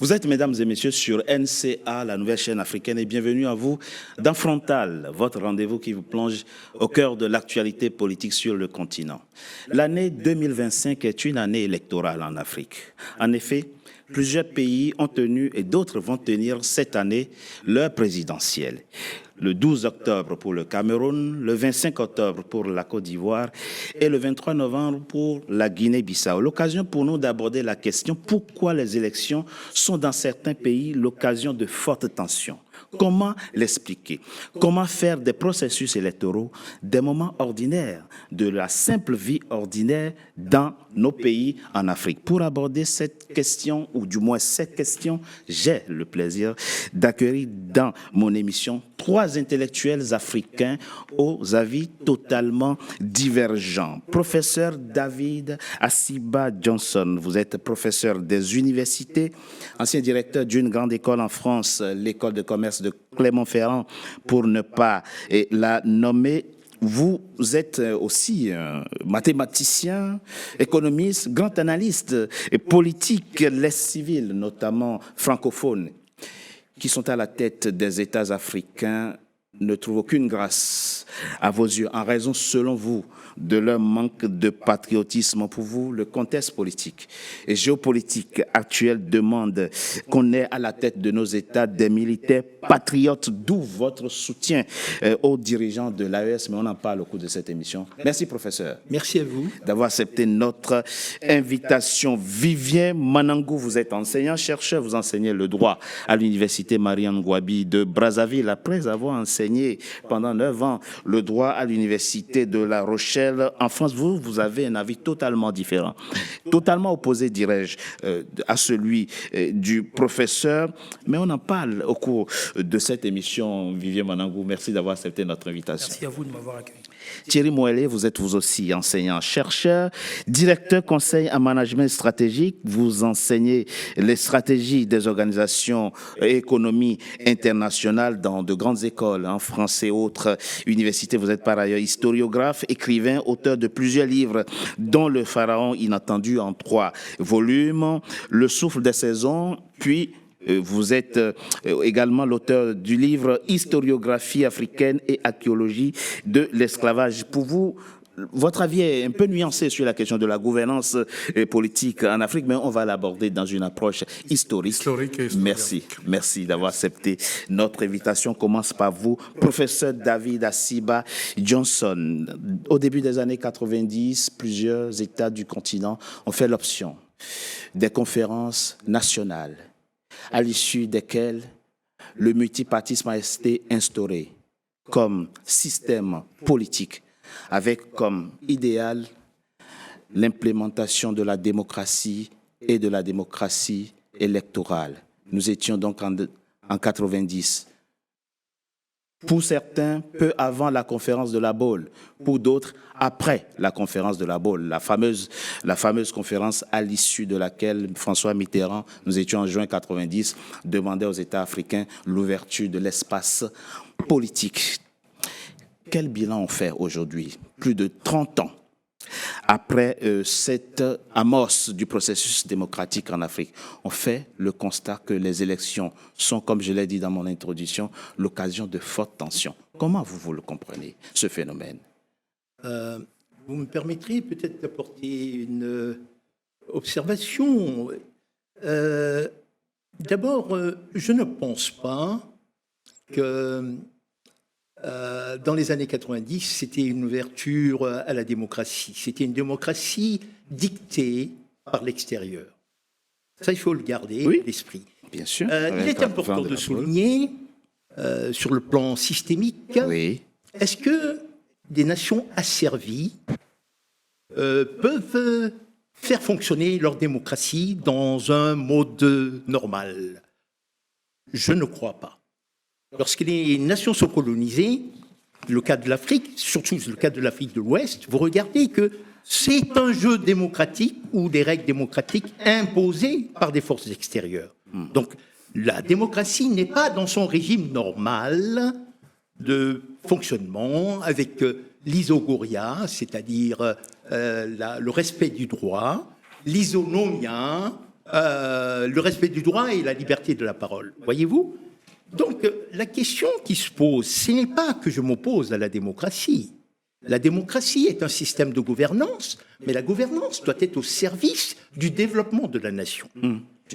Vous êtes, mesdames et messieurs, sur NCA, la nouvelle chaîne africaine, et bienvenue à vous dans Frontal, votre rendez-vous qui vous plonge au cœur de l'actualité politique sur le continent. L'année 2025 est une année électorale en Afrique. En effet, plusieurs pays ont tenu et d'autres vont tenir cette année leur présidentielle. Le 12 octobre pour le Cameroun, le 25 octobre pour la Côte d'Ivoire et le 23 novembre pour la Guinée-Bissau. L'occasion pour nous d'aborder la question pourquoi les élections sont dans certains pays l'occasion de fortes tensions. Comment l'expliquer? Comment faire des processus électoraux des moments ordinaires, de la simple vie ordinaire dans nos pays en Afrique? Pour aborder cette question, ou du moins cette question, j'ai le plaisir d'accueillir dans mon émission trois intellectuels africains aux avis totalement divergents. Professeur David Asiba Johnson, vous êtes professeur des universités, ancien directeur d'une grande école en France, l'école de commerce de Clermont-Ferrand, pour ne pas la nommer. Vous êtes aussi mathématicien, économiste, grand analyste et politique, les civils, notamment francophones, qui sont à la tête des États africains, ne trouvent aucune grâce à vos yeux, en raison, selon vous, de leur manque de patriotisme. Pour vous, le contexte politique et géopolitique actuel demande qu'on ait à la tête de nos États des militaires patriotes, d'où votre soutien aux dirigeants de l'AES, mais on en parle au cours de cette émission. Merci, professeur. Merci à vous d'avoir accepté notre invitation. Vivien Manangou, vous êtes enseignant-chercheur, vous enseignez le droit à l'université Mariam Ngouabi de Brazzaville, après avoir enseigné pendant 9 ans le droit à l'université de La Rochelle en France. Vous avez un avis totalement différent, totalement opposé, dirais-je, à celui du professeur, mais on en parle au cours de cette émission. Vivien Manangou, merci d'avoir accepté notre invitation. Merci à vous de m'avoir accueilli. Thierry Moëlé, vous êtes vous aussi enseignant-chercheur, directeur conseil en management stratégique. Vous enseignez les stratégies des organisations et économie internationale dans de grandes écoles en France et autres universités. Vous êtes par ailleurs historiographe, écrivain, auteur de plusieurs livres, dont Le Pharaon inattendu en 3 volumes, Le souffle des saisons, puis vous êtes également l'auteur du livre Historiographie africaine et archéologie de l'esclavage. Pour vous, votre avis est un peu nuancé sur la question de la gouvernance politique en Afrique, mais on va l'aborder dans une approche historique. Merci d'avoir accepté notre invitation. On commence par vous, professeur David Asiba Johnson. Au début des années 90, plusieurs États du continent ont fait l'option des conférences nationales, à l'issue desquelles le multipartisme a été instauré comme système politique, avec comme idéal l'implémentation de la démocratie et de la démocratie électorale. Nous étions donc en 90. Pour certains, peu avant la conférence de La Baule, pour d'autres, après la conférence de La Baule, la fameuse conférence à l'issue de laquelle François Mitterrand, nous étions en juin 90, demandait aux États africains l'ouverture de l'espace politique. Quel bilan on fait aujourd'hui, plus de 30 ans après cette amorce du processus démocratique en Afrique? On fait le constat que les élections sont, comme je l'ai dit dans mon introduction, l'occasion de fortes tensions. Comment vous le comprenez, ce phénomène? Vous me permettrez peut-être d'apporter une observation. D'abord, je ne pense pas que dans les années 90, c'était une ouverture à la démocratie. C'était une démocratie dictée par l'extérieur. Ça, il faut le garder à l'esprit. Bien sûr. Il est important de souligner, sur le plan systémique, est-ce que des nations asservies peuvent faire fonctionner leur démocratie dans un mode normal? Je ne crois pas. Lorsque les nations sont colonisées, le cas de l'Afrique, surtout le cas de l'Afrique de l'Ouest, vous regardez que c'est un jeu démocratique ou des règles démocratiques imposées par des forces extérieures. Donc, la démocratie n'est pas dans son régime normal de fonctionnement avec l'isogoria, c'est-à-dire le respect du droit, l'isonomia, le respect du droit et la liberté de la parole. Voyez-vous? Donc, la question qui se pose, ce n'est pas que je m'oppose à la démocratie. La démocratie est un système de gouvernance, mais la gouvernance doit être au service du développement de la nation.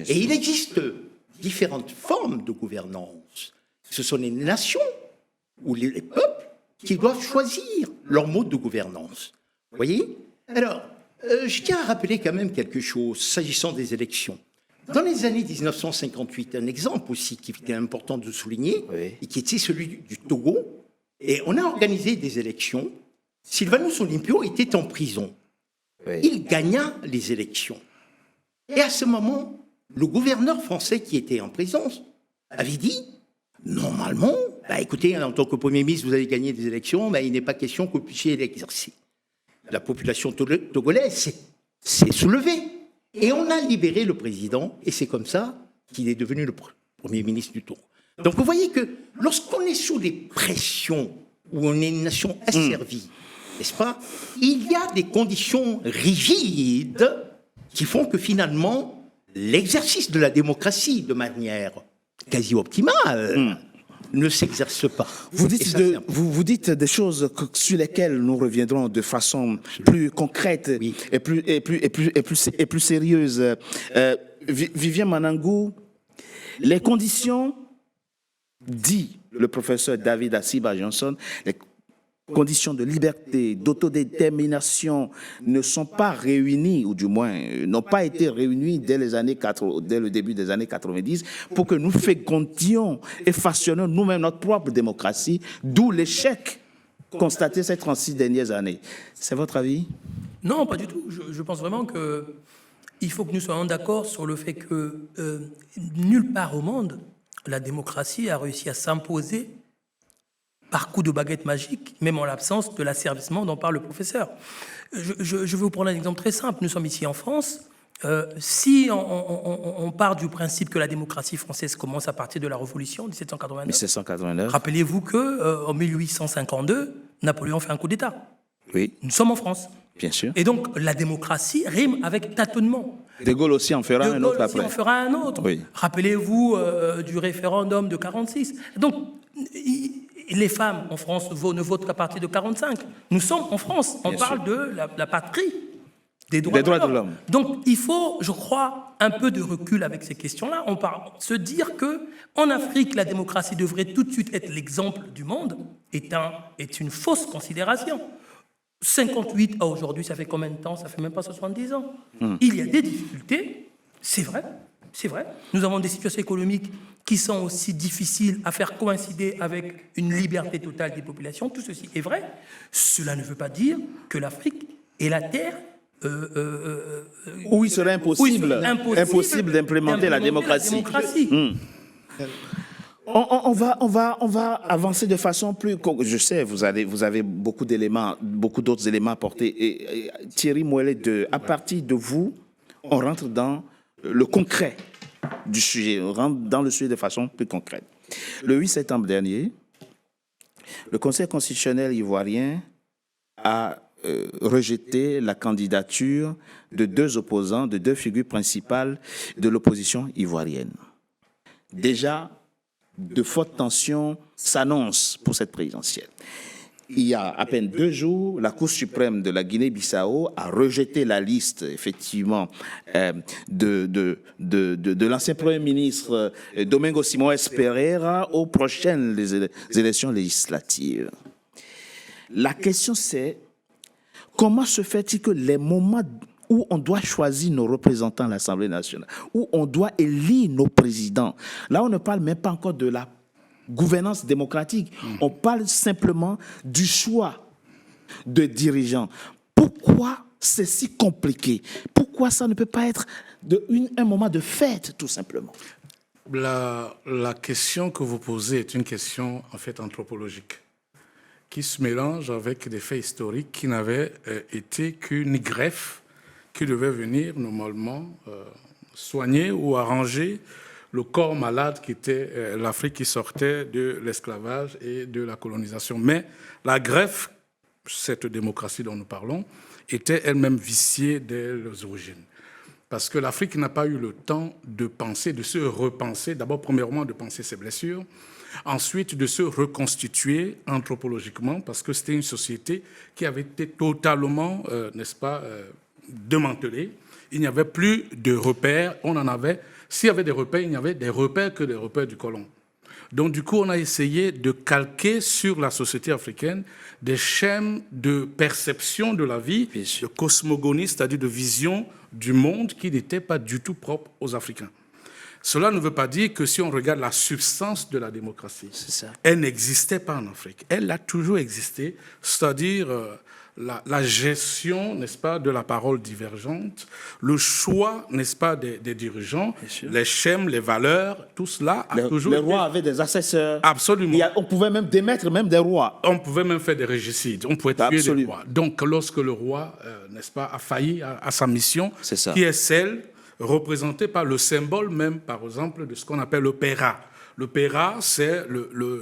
Et il existe différentes formes de gouvernance. Ce sont les nations ou les peuples qui doivent choisir leur mode de gouvernance. Vous voyez? Alors, je tiens à rappeler quand même quelque chose s'agissant des élections. Dans les années 1958, un exemple aussi qui est important de souligner, et qui était celui du Togo, et on a organisé des élections. Sylvanus Olympio était en prison. Il gagna les élections. Et à ce moment, le gouverneur français qui était en prison avait dit, normalement, écoutez, en tant que Premier ministre, vous avez gagné des élections, mais il n'est pas question que vous puissiez l'exercer. La population togolaise s'est soulevée. Et on a libéré le président, et c'est comme ça qu'il est devenu le Premier ministre du Togo. Donc vous voyez que lorsqu'on est sous des pressions, où on est une nation asservie, n'est-ce pas? Il y a des conditions rigides qui font que finalement, l'exercice de la démocratie de manière quasi optimale ne s'exerce pas. Vous dites des choses sur lesquelles nous reviendrons de façon plus concrète et plus sérieuse. Vivien Manangou, les conditions, dit le professeur David Asiba Johnson, les conditions de liberté, d'autodétermination ne sont pas réunies, ou du moins n'ont pas été réunies dès le début des années 90, pour que nous fécondions et fassions nous-mêmes notre propre démocratie, d'où l'échec constaté ces 36 dernières années. C'est votre avis? Non, pas du tout. Je pense vraiment qu'il faut que nous soyons d'accord sur le fait que nulle part au monde, la démocratie a réussi à s'imposer par coup de baguette magique, même en l'absence de l'asservissement dont parle le professeur. Je vais vous prendre un exemple très simple. Nous sommes ici en France. Si on part du principe que la démocratie française commence à partir de la Révolution 1789, rappelez-vous qu'en 1852, Napoléon fait un coup d'État. Oui. Nous sommes en France. Bien sûr. Et donc, la démocratie rime avec tâtonnement. De Gaulle aussi en fera un autre après. En fera un autre. Oui. Rappelez-vous du référendum de 46. Donc, les femmes en France ne votent qu'à partir de 45. Nous sommes en France. On parle de la patrie des droits de l'homme. Donc, il faut, je crois, un peu de recul avec ces questions-là. On parle se dire qu'en Afrique, la démocratie devrait tout de suite être l'exemple du monde est une fausse considération. 58 à aujourd'hui, ça fait combien de temps? Ça fait même pas 70 ans. Il y a des difficultés, c'est vrai. Nous avons des situations économiques qui sont aussi difficiles à faire coïncider avec une liberté totale des populations. Tout ceci est vrai. Cela ne veut pas dire que l'Afrique est la terre où il serait impossible d'implémenter la démocratie. On va avancer de façon plus... Je sais, vous avez beaucoup d'autres éléments à porter. Et Thierry Moëllet, à partir de vous, on rentre dans le concret du sujet. On rentre dans le sujet de façon plus concrète. Le 8 septembre dernier, le Conseil constitutionnel ivoirien a rejeté la candidature de deux opposants, de deux figures principales de l'opposition ivoirienne. Déjà, de fortes tensions s'annoncent pour cette présidentielle. Il y a à peine 2 jours, la Cour suprême de la Guinée-Bissau a rejeté la liste, effectivement, de l'ancien Premier ministre Domingo Simões Pereira aux prochaines élections législatives. La question, c'est comment se fait-il que les moments où on doit choisir nos représentants à l'Assemblée nationale, où on doit élire nos présidents, là on ne parle même pas encore de la gouvernance démocratique, on parle simplement du choix de dirigeants. Pourquoi c'est si compliqué? Pourquoi ça ne peut pas être un moment de fête, tout simplement? La question que vous posez est une question en fait anthropologique, qui se mélange avec des faits historiques qui n'avaient été qu'une greffe qui devait venir normalement soigner ou arranger le corps malade qui était l'Afrique qui sortait de l'esclavage et de la colonisation. Mais la greffe, cette démocratie dont nous parlons, était elle-même viciée dès les origines. parce que l'Afrique n'a pas eu le temps de penser, de se repenser, d'abord, premièrement, de penser ses blessures, ensuite de se reconstituer anthropologiquement, parce que c'était une société qui avait été totalement, n'est-ce pas, démantelée. Il n'y avait plus de repères, on en avait. S'il y avait des repères, il n'y avait des repères que des repères du colon. Donc, du coup, on a essayé de calquer sur la société africaine des schèmes de perception de la vie, de cosmogonie, c'est-à-dire de vision du monde qui n'était pas du tout propre aux Africains. Cela ne veut pas dire que si on regarde la substance de la démocratie, elle n'existait pas en Afrique. Elle a toujours existé, c'est-à-dire la gestion, n'est-ce pas, de la parole divergente, le choix, n'est-ce pas, des dirigeants, les schèmes, les valeurs, tout cela a toujours Les été... rois avaient des assesseurs. Absolument. On pouvait même démettre même des rois. On pouvait même faire des régicides, on pouvait tuer des rois. Donc, lorsque le roi, n'est-ce pas, a failli à sa mission, qui est celle représentée par le symbole même, par exemple, de ce qu'on appelle le Péra. Le Péra, c'est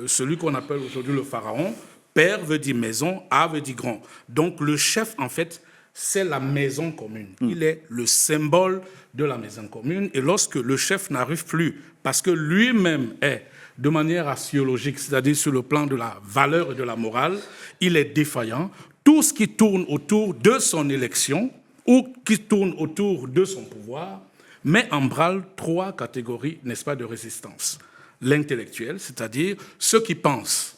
celui qu'on appelle aujourd'hui le pharaon. Père veut dire maison, A veut dire grand. Donc le chef, en fait, c'est la maison commune. Il est le symbole de la maison commune. Et lorsque le chef n'arrive plus, parce que lui-même est de manière axiologique, c'est-à-dire sur le plan de la valeur et de la morale, il est défaillant. Tout ce qui tourne autour de son élection ou qui tourne autour de son pouvoir met en branle 3 catégories, n'est-ce pas, de résistance. L'intellectuel, c'est-à-dire ceux qui pensent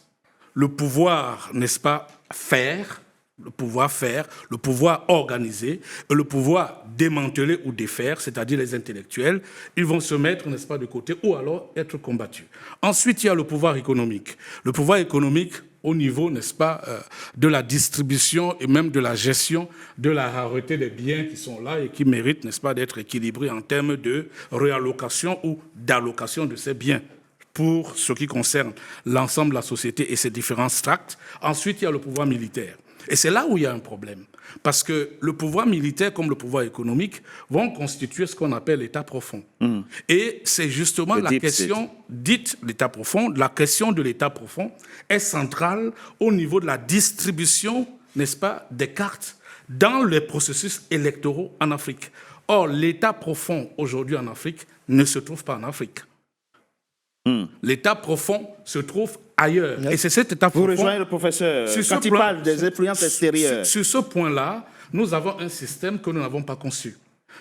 le pouvoir, n'est-ce pas, le pouvoir organiser, et le pouvoir démanteler ou défaire, c'est-à-dire les intellectuels, ils vont se mettre, n'est-ce pas, de côté ou alors être combattus. Ensuite, il y a le pouvoir économique. Le pouvoir économique au niveau, n'est-ce pas, de la distribution et même de la gestion de la rareté des biens qui sont là et qui méritent, n'est-ce pas, d'être équilibrés en termes de réallocation ou d'allocation de ces biens, pour ce qui concerne l'ensemble de la société et ses différents stracts. Ensuite, il y a le pouvoir militaire. Et c'est là où il y a un problème. Parce que le pouvoir militaire, comme le pouvoir économique, vont constituer ce qu'on appelle l'état profond. Et c'est justement la question dite l'état profond. La question de l'état profond est centrale au niveau de la distribution, n'est-ce pas, des cartes dans les processus électoraux en Afrique. Or, l'état profond aujourd'hui en Afrique ne se trouve pas en Afrique. L'état profond se trouve ailleurs. Et c'est cet état profond... Vous rejoignez le professeur quand il parle des influences extérieures. Sur ce point-là, nous avons un système que nous n'avons pas conçu.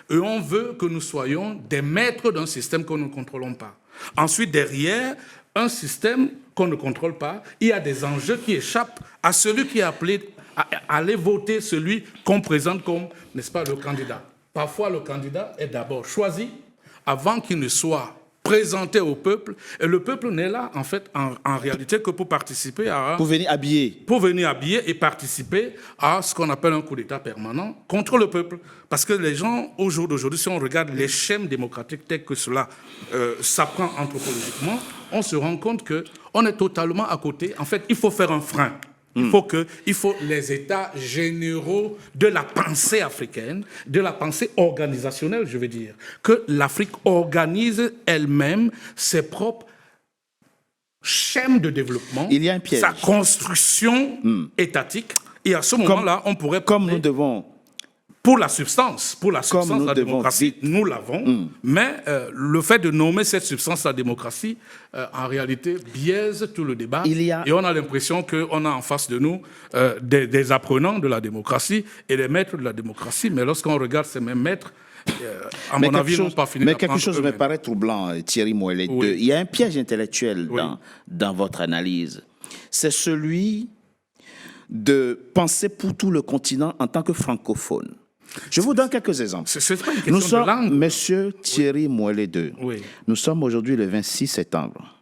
Et on veut que nous soyons des maîtres d'un système que nous ne contrôlons pas. Ensuite, derrière un système qu'on ne contrôle pas, il y a des enjeux qui échappent à celui qui est appelé à aller voter celui qu'on présente comme, n'est-ce pas, le candidat. Parfois, le candidat est d'abord choisi avant qu'il ne soit présenté au peuple, et le peuple n'est là, en fait, en réalité, que pour participer à... Pour venir habiller. Pour venir habiller et participer à ce qu'on appelle un coup d'État permanent contre le peuple. Parce que les gens, au jour d'aujourd'hui, si on regarde les schèmes démocratiques tels que cela s'apprend anthropologiquement, on se rend compte qu'on est totalement à côté. En fait, il faut faire un frein. Il faut les états généraux de la pensée africaine, de la pensée organisationnelle, je veux dire, que l'Afrique organise elle-même ses propres schèmes de développement, il y a un piège. Sa construction étatique. Et à ce moment-là, on pourrait... Comme nous devons... Pour la substance de la démocratie, nous l'avons, mais le fait de nommer cette substance la démocratie, en réalité, biaise tout le débat. Et on a l'impression qu'on a en face de nous des apprenants de la démocratie et des maîtres de la démocratie, mais lorsqu'on regarde ces mêmes maîtres, à mon avis, n'ont pas fini. Mais quelque chose me paraît troublant, Thierry Moëllet. Il y a un piège intellectuel dans votre analyse. C'est celui de penser pour tout le continent en tant que francophone. Je vous donne quelques exemples. C'est pas une question Nous sommes, de langue. Monsieur Thierry Moëllet II, nous sommes aujourd'hui le 26 septembre.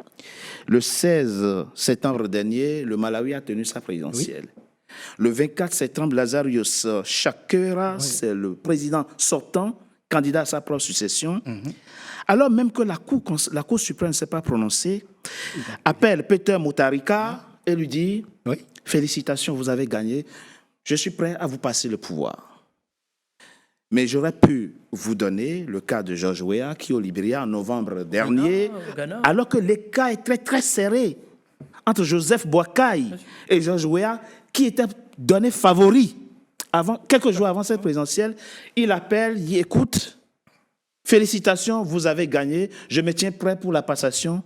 Le 16 septembre dernier, le Malawi a tenu sa présidentielle. Le 24 septembre, Lazarus Chakwera, c'est le président sortant, candidat à sa propre succession. Alors même que la Cour suprême ne s'est pas prononcée, appelle Peter Mutharika et lui dit « Félicitations, vous avez gagné. Je suis prêt à vous passer le pouvoir. » Mais j'aurais pu vous donner le cas de George Weah qui, au Libéria, en novembre dernier, alors que l'écart est très, très serré entre Joseph Boakai et George Weah, qui était donné favori. Quelques jours avant cette présidentielle, il appelle, il dit, écoute, Félicitations, vous avez gagné. Je me tiens prêt pour la passation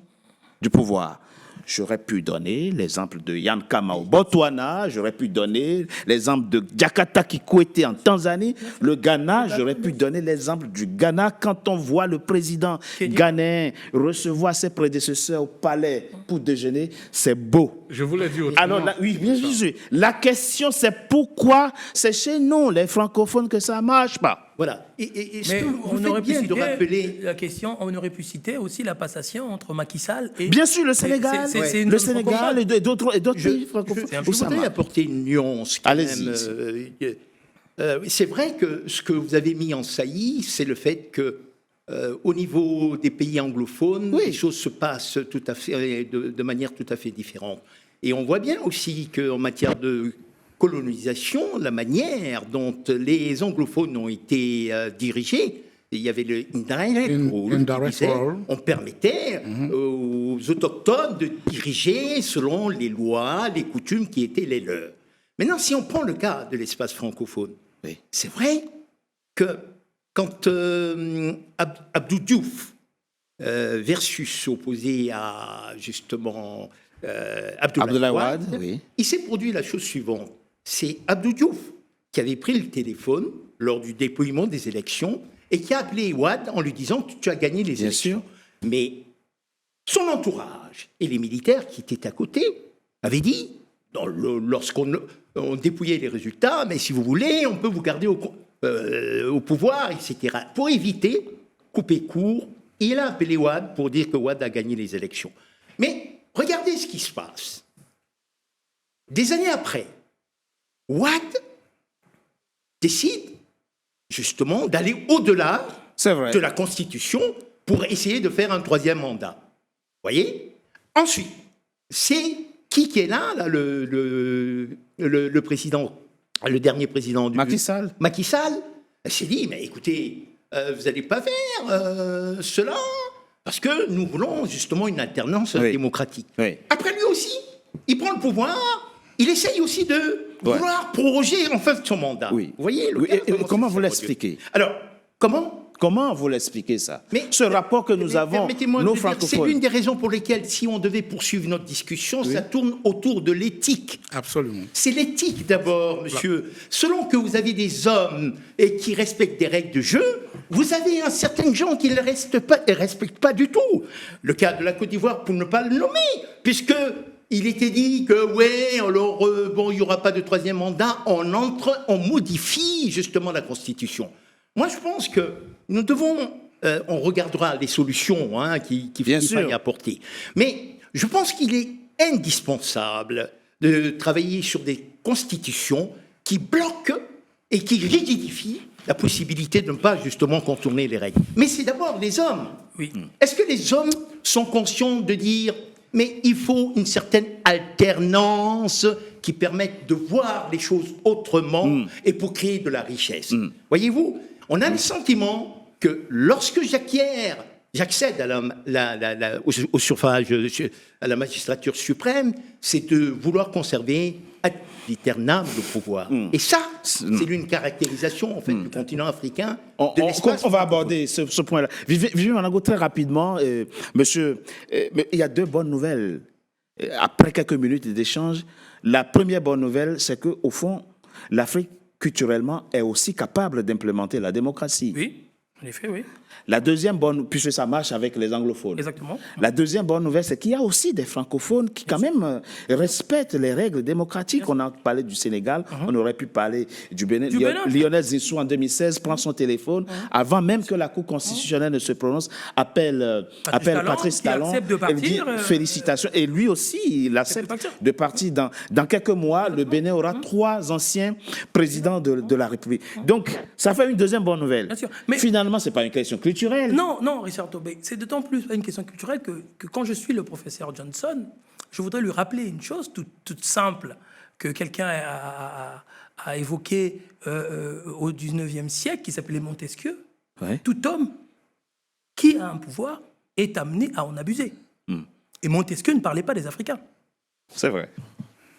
du pouvoir. J'aurais pu donner l'exemple de Yann Kama au Botswana, j'aurais pu donner l'exemple de Diakata Kikwete en Tanzanie, le Ghana, j'aurais pu donner l'exemple du Ghana quand on voit le président ghanéen recevoir ses prédécesseurs au palais pour déjeuner, c'est beau. Je vous l'ai dit autrement. Alors, oui, bien sûr. La question, c'est pourquoi c'est chez nous, les francophones, que ça ne marche pas. Voilà. Et ce Mais que vous on aurait faites pu bien de citer rappeler... la question, on aurait pu citer aussi la passation entre Macky Sall et... Bien sûr, le Sénégal, c'est une le zone Sénégal francophone. et d'autres pays francophones. Je voudrais apporter une nuance. Quand Allez-y. même. C'est vrai que ce que vous avez mis en saillie, c'est le fait que au niveau des pays anglophones, les choses se passent tout à fait, de manière tout à fait différente. Et on voit bien aussi qu'en matière de colonisation, la manière dont les anglophones ont été dirigés, il y avait le indirect rule, on permettait aux autochtones de diriger selon les lois, les coutumes qui étaient les leurs. Maintenant, si on prend le cas de l'espace francophone, c'est vrai que quand Abdou Diouf versus opposé à justement Abdoulaye Wade, il s'est produit la chose suivante. C'est Abdou Diouf qui avait pris le téléphone lors du dépouillement des élections et qui a appelé Wade en lui disant « tu as gagné les élections ». Mais son entourage et les militaires qui étaient à côté avaient dit, lorsqu'on dépouillait les résultats, mais si vous voulez, on peut vous garder au pouvoir, etc. Pour éviter, couper court, il a appelé Wade pour dire que Wade a gagné les élections. Mais regardez ce qui se passe. Des années après, Wade décide justement d'aller au-delà de la Constitution pour essayer de faire un troisième mandat. Vous voyez? Ensuite, c'est qui est là le président, le dernier président du... Macky Sall. Macky Sall s'est dit, mais écoutez, vous n'allez pas faire cela parce que nous voulons justement une alternance démocratique. Après lui aussi, il prend le pouvoir, il essaye aussi de vouloir proroger en fin de son mandat. Vous voyez comment vous l'expliquez? Alors, Comment vous l'expliquez ça? Ce rapport que nous avons, nos francophones. C'est l'une des raisons pour lesquelles, si on devait poursuivre notre discussion, ça tourne autour de l'éthique. Absolument. C'est l'éthique d'abord, monsieur. Selon que vous avez des hommes qui respectent des règles de jeu, vous avez un certain gens qui ne les respectent pas du tout. Le cas de la Côte d'Ivoire, pour ne pas le nommer, puisque il était dit que, alors, il n'y aura pas de troisième mandat, on modifie justement la Constitution. Moi, je pense que nous devons, on regardera les solutions qu'il faille apporter. Mais je pense qu'il est indispensable de travailler sur des constitutions qui bloquent et qui rigidifient la possibilité de ne pas justement contourner les règles. Mais c'est d'abord les hommes. Est-ce que les hommes sont conscients de dire mais il faut une certaine alternance qui permette de voir les choses autrement et pour créer de la richesse. Voyez-vous, on a le sentiment que lorsque j'accède au suffrage, à la magistrature suprême, c'est de vouloir conserver ad vieternam le pouvoir. Et ça, c'est une caractérisation en fait, du continent africain. On va aborder ce point-là. Vivez Manago très rapidement, monsieur. Mais il y a deux bonnes nouvelles. Après quelques minutes d'échange, la première bonne nouvelle, c'est qu'au fond, l'Afrique, culturellement, est aussi capable d'implémenter la démocratie. Oui, en effet, oui. La deuxième bonne, puisque ça marche avec les anglophones. Exactement. La deuxième bonne nouvelle, c'est qu'il y a aussi des francophones qui, quand même, respectent les règles démocratiques. On a parlé du Sénégal, on aurait pu parler du Bénin. Lionel Zinsou, en 2016, prend son téléphone, avant même que la Cour constitutionnelle ne se prononce, appelle Patrice Talon, et dit félicitations. Et lui aussi, il accepte de partir. Dans quelques mois, le Bénin aura 3 anciens présidents de la République. Donc, ça fait une deuxième bonne nouvelle. Bien sûr. Mais finalement, ce n'est pas une question culturelle. Non, Richard Tobé, c'est d'autant plus une question culturelle que quand je suis le professeur Johnson, je voudrais lui rappeler une chose toute simple que quelqu'un a évoquée au 19e siècle, qui s'appelait Montesquieu. Tout homme qui a un pouvoir est amené à en abuser. Et Montesquieu ne parlait pas des Africains. C'est vrai.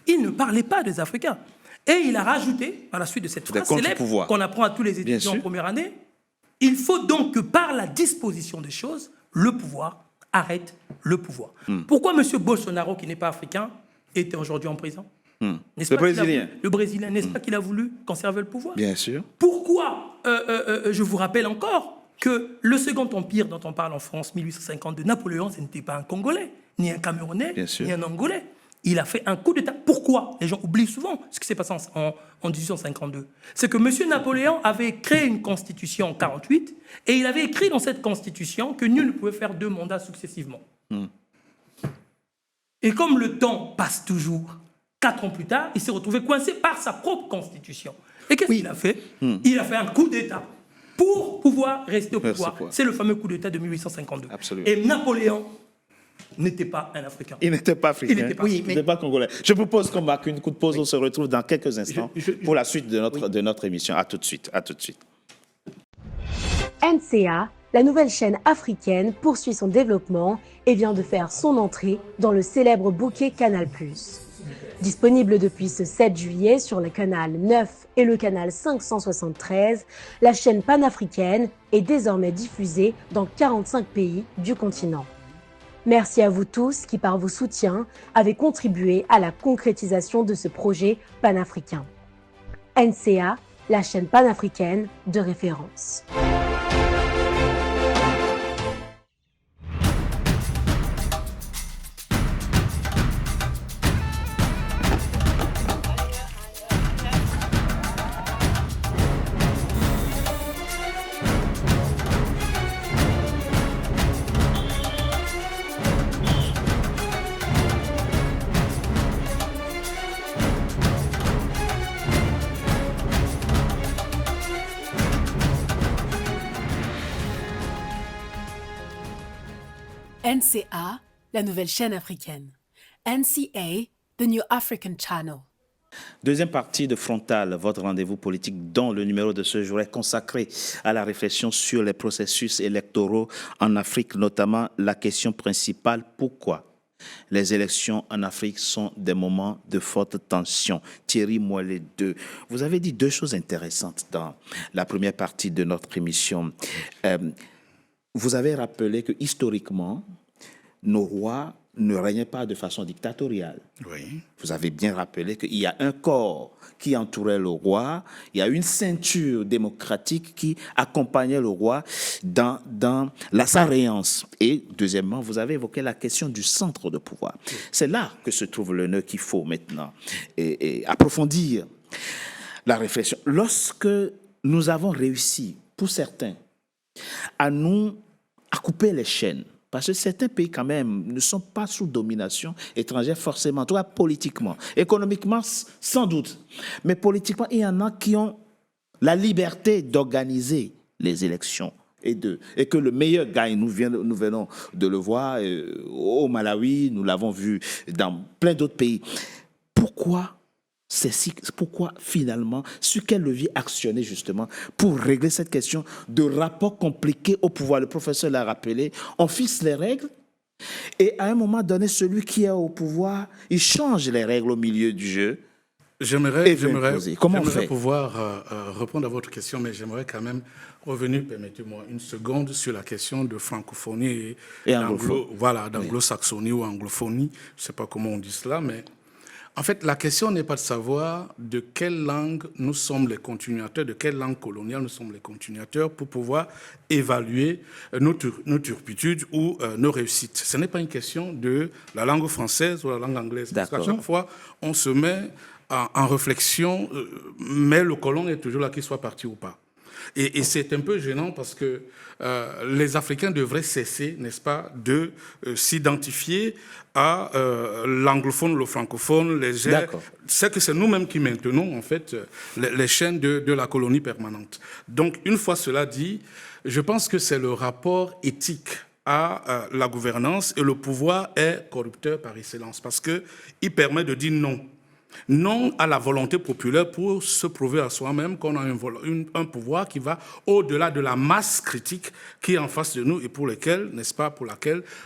Il ne parlait pas des Africains. Et il a rajouté, à la suite de cette phrase célèbre qu'on apprend à tous les étudiants en première année, Il faut donc que par la disposition des choses, le pouvoir arrête le pouvoir. Pourquoi M. Bolsonaro, qui n'est pas africain, était aujourd'hui en prison? N'est-ce Le pas qu'il Brésilien. Le Brésilien, n'est-ce pas qu'il a voulu conserver le pouvoir? Bien sûr. Pourquoi je vous rappelle encore que le Second Empire dont on parle en France, 1852, Napoléon, ce n'était pas un Congolais, ni un Camerounais, Bien sûr. ni un Angolais. Il a fait un coup d'État. Pourquoi? Les gens oublient souvent ce qui s'est passé en 1852. C'est que M. Napoléon avait créé une constitution en 1948 et il avait écrit dans cette constitution que nul ne pouvait faire 2 mandats successivement. Et comme le temps passe toujours, 4 ans plus tard, il s'est retrouvé coincé par sa propre constitution. Et qu'est-ce qu'il a fait? Il a fait un coup d'État pour pouvoir rester au pouvoir. C'est le fameux coup d'État de 1852. Absolument. Et Napoléon n'était pas un Africain. Il n'était pas africain. Il n'était pas Il n'était pas congolais. Je propose qu'on marque une coup de pause. On se retrouve dans quelques instants pour la suite de notre émission. À tout de suite. À tout de suite. NCA, la nouvelle chaîne africaine, poursuit son développement et vient de faire son entrée dans le célèbre bouquet Canal+. Disponible depuis ce 7 juillet sur le canal 9 et le canal 573, la chaîne panafricaine est désormais diffusée dans 45 pays du continent. Merci à vous tous qui, par vos soutiens, avez contribué à la concrétisation de ce projet panafricain. NCA, la chaîne panafricaine de référence. NCA, la nouvelle chaîne africaine. NCA, the New African Channel. Deuxième partie de Frontal, votre rendez-vous politique dont le numéro de ce jour est consacré à la réflexion sur les processus électoraux en Afrique, notamment la question principale, pourquoi les élections en Afrique sont des moments de forte tension. Thierry Moillet 2, vous avez dit 2 choses intéressantes dans la première partie de notre émission. Vous avez rappelé que historiquement, nos rois ne régnaient pas de façon dictatoriale. Oui. Vous avez bien rappelé qu'il y a un corps qui entourait le roi, il y a une ceinture démocratique qui accompagnait le roi dans sa réance. Et deuxièmement, vous avez évoqué la question du centre de pouvoir. C'est là que se trouve le nœud qu'il faut maintenant et approfondir la réflexion. Lorsque nous avons réussi, pour certains, à couper les chaînes, parce que certains pays, quand même, ne sont pas sous domination étrangère forcément, en tout cas politiquement. Économiquement, sans doute. Mais politiquement, il y en a qui ont la liberté d'organiser les élections et que le meilleur gagne. Nous venons de le voir au Malawi, nous l'avons vu dans plein d'autres pays. Pourquoi finalement, sur quel levier actionner justement pour régler cette question de rapport compliqué au pouvoir? Le professeur l'a rappelé, on fixe les règles et à un moment donné, celui qui est au pouvoir, il change les règles au milieu du jeu. J'aimerais Comment on fait? pouvoir répondre à votre question, mais j'aimerais quand même revenir, permettez-moi une seconde, sur la question de francophonie et d'anglo-saxonie ou anglophonie. Je ne sais pas comment on dit cela, mais en fait, la question n'est pas de savoir de quelle langue nous sommes les continuateurs, de quelle langue coloniale nous sommes les continuateurs pour pouvoir évaluer nos turpitudes ou nos réussites. Ce n'est pas une question de la langue française ou la langue anglaise. Parce qu'à chaque fois, on se met en réflexion, mais le colon est toujours là, qu'il soit parti ou pas. Et c'est un peu gênant parce que les Africains devraient cesser, n'est-ce pas, de s'identifier à l'anglophone, le francophone, les gens. C'est que c'est nous-mêmes qui maintenons, en fait, les chaînes de la colonie permanente. Donc, une fois cela dit, je pense que c'est le rapport éthique à la gouvernance et le pouvoir est corrupteur par excellence parce qu'il permet de dire non. Non à la volonté populaire pour se prouver à soi-même qu'on a un pouvoir qui va au-delà de la masse critique qui est en face de nous et pour laquelle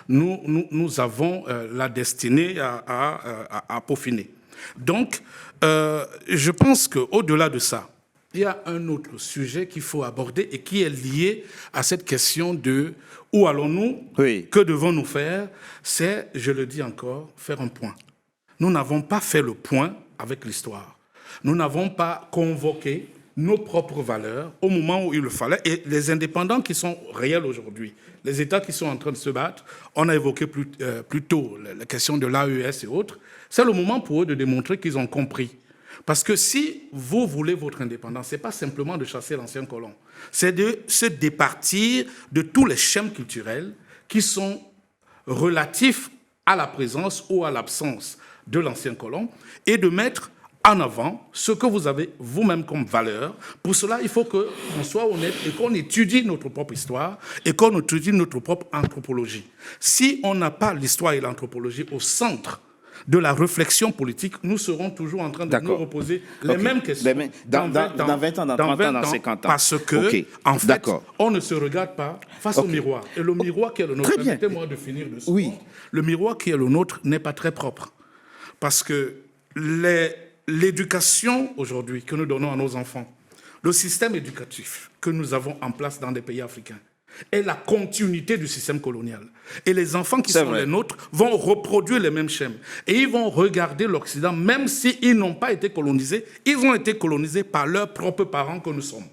nous avons la destinée à peaufiner. Donc, je pense qu'au-delà de ça, il y a un autre sujet qu'il faut aborder et qui est lié à cette question de où allons-nous, que devons-nous faire, c'est, je le dis encore, faire un point. Nous n'avons pas fait le point avec l'histoire. Nous n'avons pas convoqué nos propres valeurs au moment où il le fallait. Et les indépendants qui sont réels aujourd'hui, les États qui sont en train de se battre, on a évoqué plus tôt la question de l'AES et autres, c'est le moment pour eux de démontrer qu'ils ont compris. Parce que si vous voulez votre indépendance, ce n'est pas simplement de chasser l'ancien colon, c'est de se départir de tous les schèmes culturels qui sont relatifs à la présence ou à l'absence de l'ancien colon et de mettre en avant ce que vous avez vous-même comme valeur. Pour cela, il faut qu'on soit honnête et qu'on étudie notre propre histoire et qu'on étudie notre propre anthropologie. Si on n'a pas l'histoire et l'anthropologie au centre de la réflexion politique, nous serons toujours en train de nous reposer les mêmes questions. Dans 20 ans, dans 30 ans, dans 50 ans. Parce que, en fait, on ne se regarde pas face au miroir. Et le miroir qui est le nôtre, permettez-moi de finir dessus. Oui. Le miroir qui est le nôtre n'est pas très propre. Parce que l'éducation aujourd'hui que nous donnons à nos enfants, le système éducatif que nous avons en place dans des pays africains, est la continuité du système colonial. Et les enfants qui sont les nôtres vont reproduire les mêmes schèmes. Et ils vont regarder l'Occident, même s'ils n'ont pas été colonisés, ils ont été colonisés par leurs propres parents que nous sommes.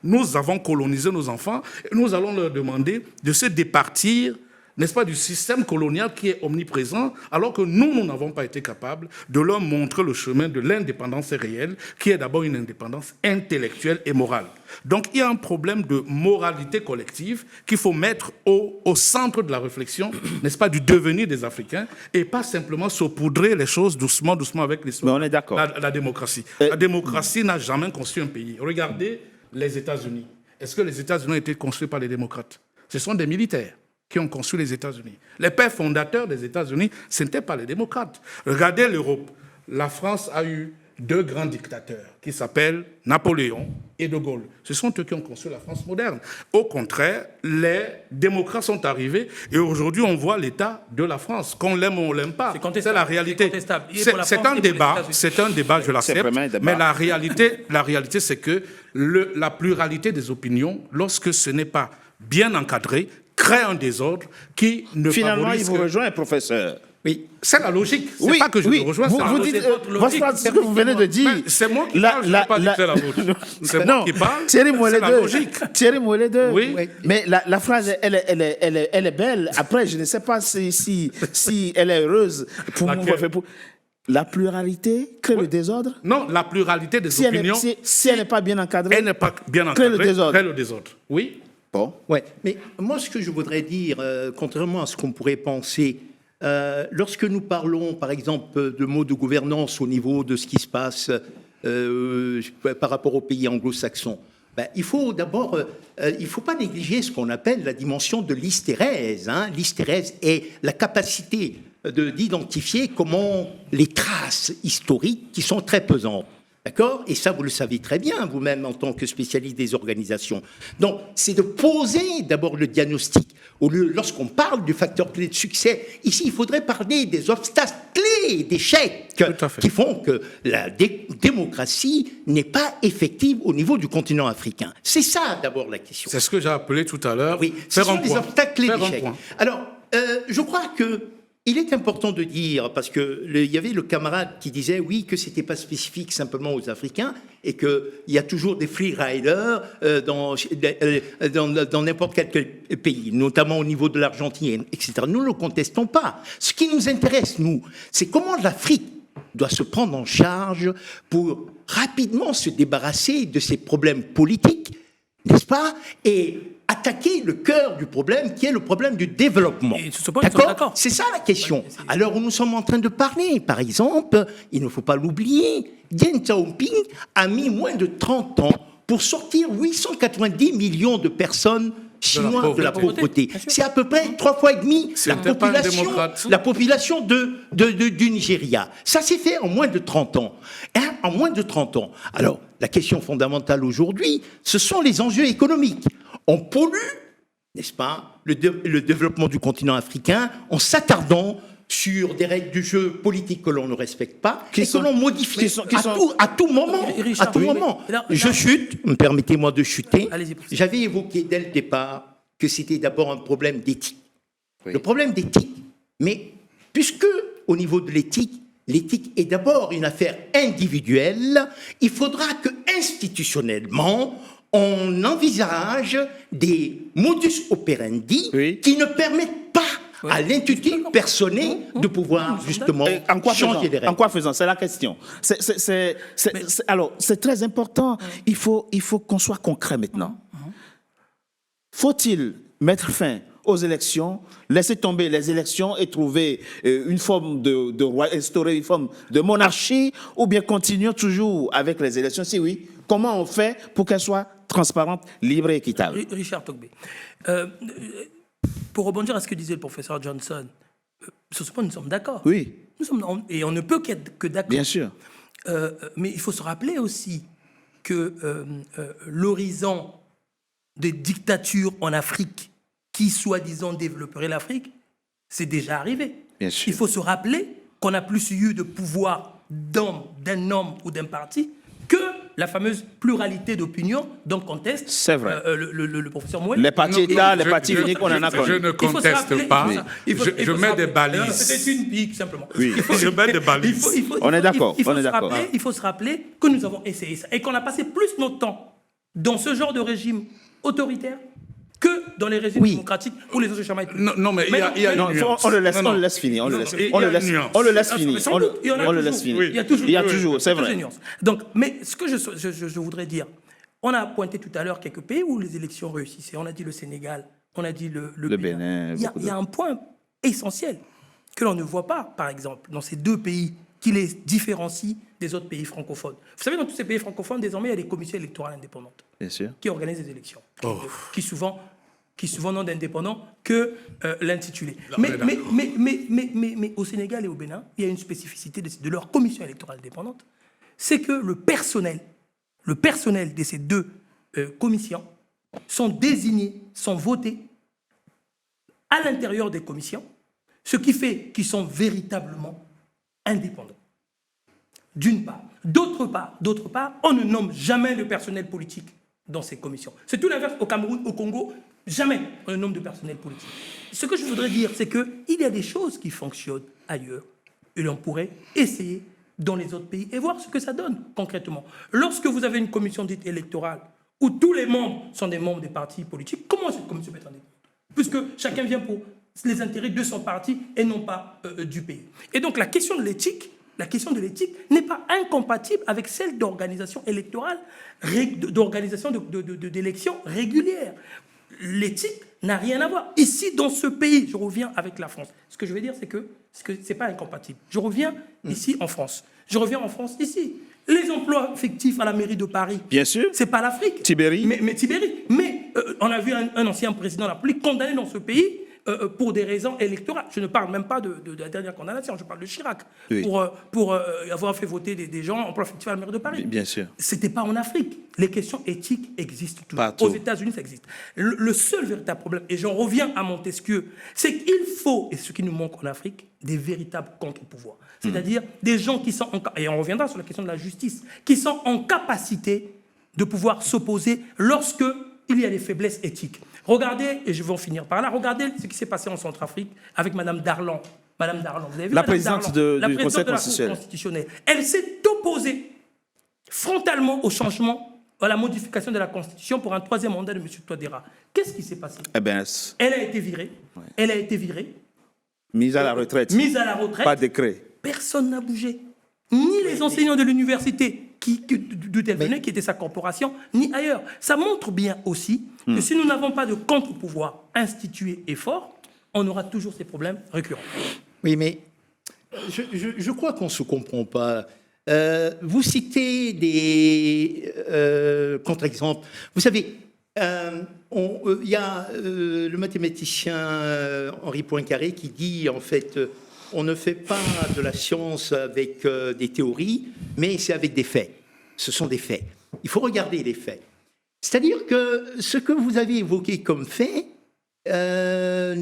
Nous avons colonisé nos enfants et nous allons leur demander de se départir, n'est-ce pas, du système colonial qui est omniprésent, alors que nous n'avons pas été capables de leur montrer le chemin de l'indépendance réelle, qui est d'abord une indépendance intellectuelle et morale. Donc il y a un problème de moralité collective qu'il faut mettre au centre de la réflexion, n'est-ce pas, du devenir des Africains, et pas simplement saupoudrer les choses doucement avec l'histoire. Mais on est d'accord. La démocratie. La démocratie n'a jamais construit un pays. Regardez les États-Unis. Est-ce que les États-Unis ont été construits par les démocrates? Ce sont des militaires qui ont construit les États-Unis. Les pères fondateurs des États-Unis, ce n'étaient pas les démocrates. Regardez l'Europe. La France a eu deux grands dictateurs qui s'appellent Napoléon et De Gaulle. Ce sont eux qui ont construit la France moderne. Au contraire, les démocrates sont arrivés et aujourd'hui, on voit l'état de la France. Qu'on l'aime ou on ne l'aime pas, c'est la réalité. C'est un débat, je l'accepte, mais la réalité, c'est que la pluralité des opinions, lorsque ce n'est pas bien encadré, crée un désordre qui ne Finalement, il vous rejoint, professeur. Oui, c'est la logique. C'est pas que je le rejoins. Vous dites, ce que vous venez de dire. C'est moi qui parle, je n'ai pas dit que c'est la vôtre. C'est moi qui parle, c'est la logique. Thierry Moilet-Deux. Oui. Mais la phrase, elle est belle. Après, je ne sais pas si elle est heureuse pour vous. La pluralité crée le désordre? Non, la pluralité des opinions... Si elle n'est pas bien encadrée, elle n'est pas bien encadrée, crée le désordre. Oui. Bon. Ouais. Mais moi, ce que je voudrais dire, contrairement à ce qu'on pourrait penser, lorsque nous parlons, par exemple, de mots de gouvernance au niveau de ce qui se passe par rapport aux pays anglo-saxons, il faut d'abord, il ne faut pas négliger ce qu'on appelle la dimension de l'hystérèse. L'hystérèse est la capacité d'identifier comment les traces historiques qui sont très pesantes. D'accord? Et ça, vous le savez très bien, vous-même, en tant que spécialiste des organisations. Donc, c'est de poser d'abord le diagnostic. Lorsqu'on parle du facteur clé de succès, ici, il faudrait parler des obstacles clés d'échec qui font que la démocratie n'est pas effective au niveau du continent africain. C'est ça, d'abord, la question. C'est ce que j'ai appelé tout à l'heure. Oui, ce sont les obstacles clés d'échec. Alors, je crois que il est important de dire, parce qu'il y avait le camarade qui disait, oui, que ce n'était pas spécifique simplement aux Africains et qu'il y a toujours des freeriders dans n'importe quel pays, notamment au niveau de l'Argentine, etc. Nous ne le contestons pas. Ce qui nous intéresse, nous, c'est comment l'Afrique doit se prendre en charge pour rapidement se débarrasser de ces problèmes politiques, n'est-ce pas, et attaquer le cœur du problème, qui est le problème du développement. D'accord ? C'est ça la question. Alors, nous sommes en train de parler, par exemple, il ne faut pas l'oublier, Deng Xiaoping a mis moins de 30 ans pour sortir 890 millions de personnes chinois de la pauvreté. C'est à peu près 3 fois et demi la population du Nigeria. Ça s'est fait en moins de 30 ans. En moins de 30 ans. Alors, la question fondamentale aujourd'hui, ce sont les enjeux économiques. On pollue, n'est-ce pas, le développement du continent africain en s'attardant sur des règles du jeu politique que l'on ne respecte pas Qui et sont- que l'on modifie qui sont- à tout moment. Richard, À tout oui, moment. mais là- Je chute, permettez-moi de chuter. Allez-y. J'avais évoqué dès le départ que c'était d'abord un problème d'éthique. Oui. Le problème d'éthique. Mais puisque au niveau de l'éthique est d'abord une affaire individuelle, il faudra que institutionnellement, on envisage des modus operandi Oui. qui ne permettent pas à l'intuitif personné de pouvoir justement Et en quoi faisant, changer les règles. en quoi faisant, c'est la question. Alors, c'est très important. Il faut qu'on soit concret maintenant. Faut-il mettre fin aux élections, laisser tomber les élections et trouver une forme de roi, instaurer une forme de monarchie, ou bien continuer toujours avec les élections? Si oui, comment on fait pour qu'elles soient transparentes, libres et équitables? Richard Togbé. Pour rebondir à ce que disait le professeur Johnson, sur ce point, nous sommes d'accord. Oui, Et on ne peut qu'être que d'accord. bien sûr. Mais il faut se rappeler aussi que l'horizon des dictatures en Afrique qui, soi-disant, développerait l'Afrique, c'est déjà arrivé. Bien sûr. Il faut se rappeler qu'on a plus eu de pouvoir d'un homme ou d'un parti que la fameuse pluralité d'opinions dont conteste C'est vrai. le professeur Mouel. Les partis États, les partis uniques, on en a Je connu. ne Il faut se conteste rappeler- pas. il faut- il faut Je se mets rappeler- des balises. C'était une pique, simplement. Oui. Je mets des balises. On est d'accord, on est d'accord. Il faut se rappeler que nous avons essayé ça et qu'on a passé plus notre temps dans ce genre de régime autoritaire que dans les régimes Oui. démocratiques où les autres chamailles. Non, mais il y a Non, une nuance. on le laisse, Non, on le non. laisse finir. On le laisse, il y a on le une laisse, nuance. on le laisse finir. Sans doute, il y en a On le toujours. laisse finir. Oui. Il y a toujours, Il y a toujours, c'est toujours vrai. des nuances. Donc, mais ce que je voudrais dire, on a pointé tout à l'heure quelques pays où les élections réussissaient. On a dit le Sénégal, on a dit le Bénin, Il y a- beaucoup il y a un point essentiel que l'on ne voit pas, par exemple, dans ces deux pays qui les différencient des autres pays francophones. Vous savez, dans tous ces pays francophones, désormais, il y a des commissions électorales indépendantes Bien sûr. qui organisent les élections, qui souvent n'ont d'indépendants que l'intitulé. Mais au Sénégal et au Bénin, il y a une spécificité de leur commission électorale indépendante, c'est que le personnel de ces deux commissions sont désignés, sont votés à l'intérieur des commissions, ce qui fait qu'ils sont véritablement indépendants. D'une part. D'autre part, on ne nomme jamais le personnel politique dans ces commissions. C'est tout l'inverse au Cameroun, au Congo, jamais on ne nomme de personnel politique. Ce que je voudrais dire, c'est qu'il y a des choses qui fonctionnent ailleurs et l'on pourrait essayer dans les autres pays et voir ce que ça donne concrètement. Lorsque vous avez une commission dite électorale où tous les membres sont des membres des partis politiques, comment cette commission peut être indépendante? Puisque chacun vient pour les intérêts de son parti et non pas du pays. Et donc la question de l'éthique n'est pas incompatible avec celle d'organisation électorale, d'organisation d'élections régulières. L'éthique n'a rien à voir. Ici, dans ce pays, je reviens avec la France. Ce que je veux dire, c'est que ce n'est pas incompatible. Je reviens ici en France. Je reviens en France ici. Les emplois fictifs à la mairie de Paris. Bien sûr. C'est pas l'Afrique. Tibéri. Mais Tibéri. Mais on a vu un ancien président de la République condamné dans ce pays pour des raisons électorales. Je ne parle même pas de la dernière condamnation, je parle de Chirac, Oui. pour avoir fait voter des gens en emploi fictif à la mairie de Paris. Bien sûr. C'était pas en Afrique. Les questions éthiques existent toujours. Partout. Aux États-Unis, ça existe. Le seul véritable problème, et j'en reviens à Montesquieu, c'est qu'il faut, et ce qui nous manque en Afrique, des véritables contre-pouvoirs. C'est-à-dire des gens qui sont, et on reviendra sur la question de la justice, qui sont en capacité de pouvoir s'opposer lorsque il y a des faiblesses éthiques. Regardez, et je vais en finir par là, regardez ce qui s'est passé en Centrafrique avec Mme Darlan. Madame Darlan, vous avez vu La Madame présidente Darlan, du Conseil de la Cour constitutionnelle. Elle s'est opposée frontalement au changement, à la modification de la Constitution pour un troisième mandat de M. Touadéra. Qu'est-ce qui s'est passé? Eh bien, Elle a été virée. Ouais. Elle a été virée. mise à la retraite. Mise à la retraite. Pas décret. Personne n'a bougé. Ni les enseignants de l'université d'où elle venait, qui était sa corporation, ni ailleurs. Ça montre bien aussi que si nous n'avons pas de contre-pouvoir institué et fort, on aura toujours ces problèmes récurrents. Oui, mais je crois qu'on ne se comprend pas. Vous citez des contre-exemples. Vous savez, il y a le mathématicien Henri Poincaré qui dit, en fait, on ne fait pas de la science avec des théories, mais c'est avec des faits. Ce sont des faits. Il faut regarder les faits. C'est-à-dire que ce que vous avez évoqué comme fait, ne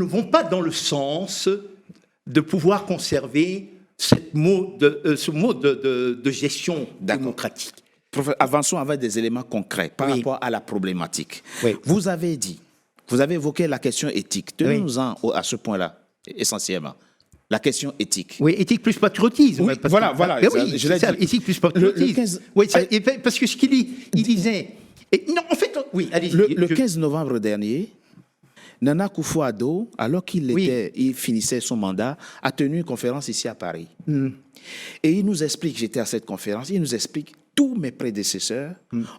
vont pas dans le sens de pouvoir conserver ce mode de gestion démocratique. Avançons avec des éléments concrets par rapport à la problématique. Oui. Vous avez évoqué la question éthique. Tenez-nous-en à ce point-là, essentiellement. La question éthique. Oui, éthique plus patriotisme. Oui, voilà. Ben oui, Je l'ai c'est ça, dit. éthique plus patriotisme. Le 15 Oui, parce que ce qu'il disait... non, en fait, oui, allez-y. Le 15 novembre dernier, Nana Akufo-Addo, alors il finissait son mandat, a tenu une conférence ici à Paris. Et il nous explique, j'étais à cette conférence, il nous explique, tous mes prédécesseurs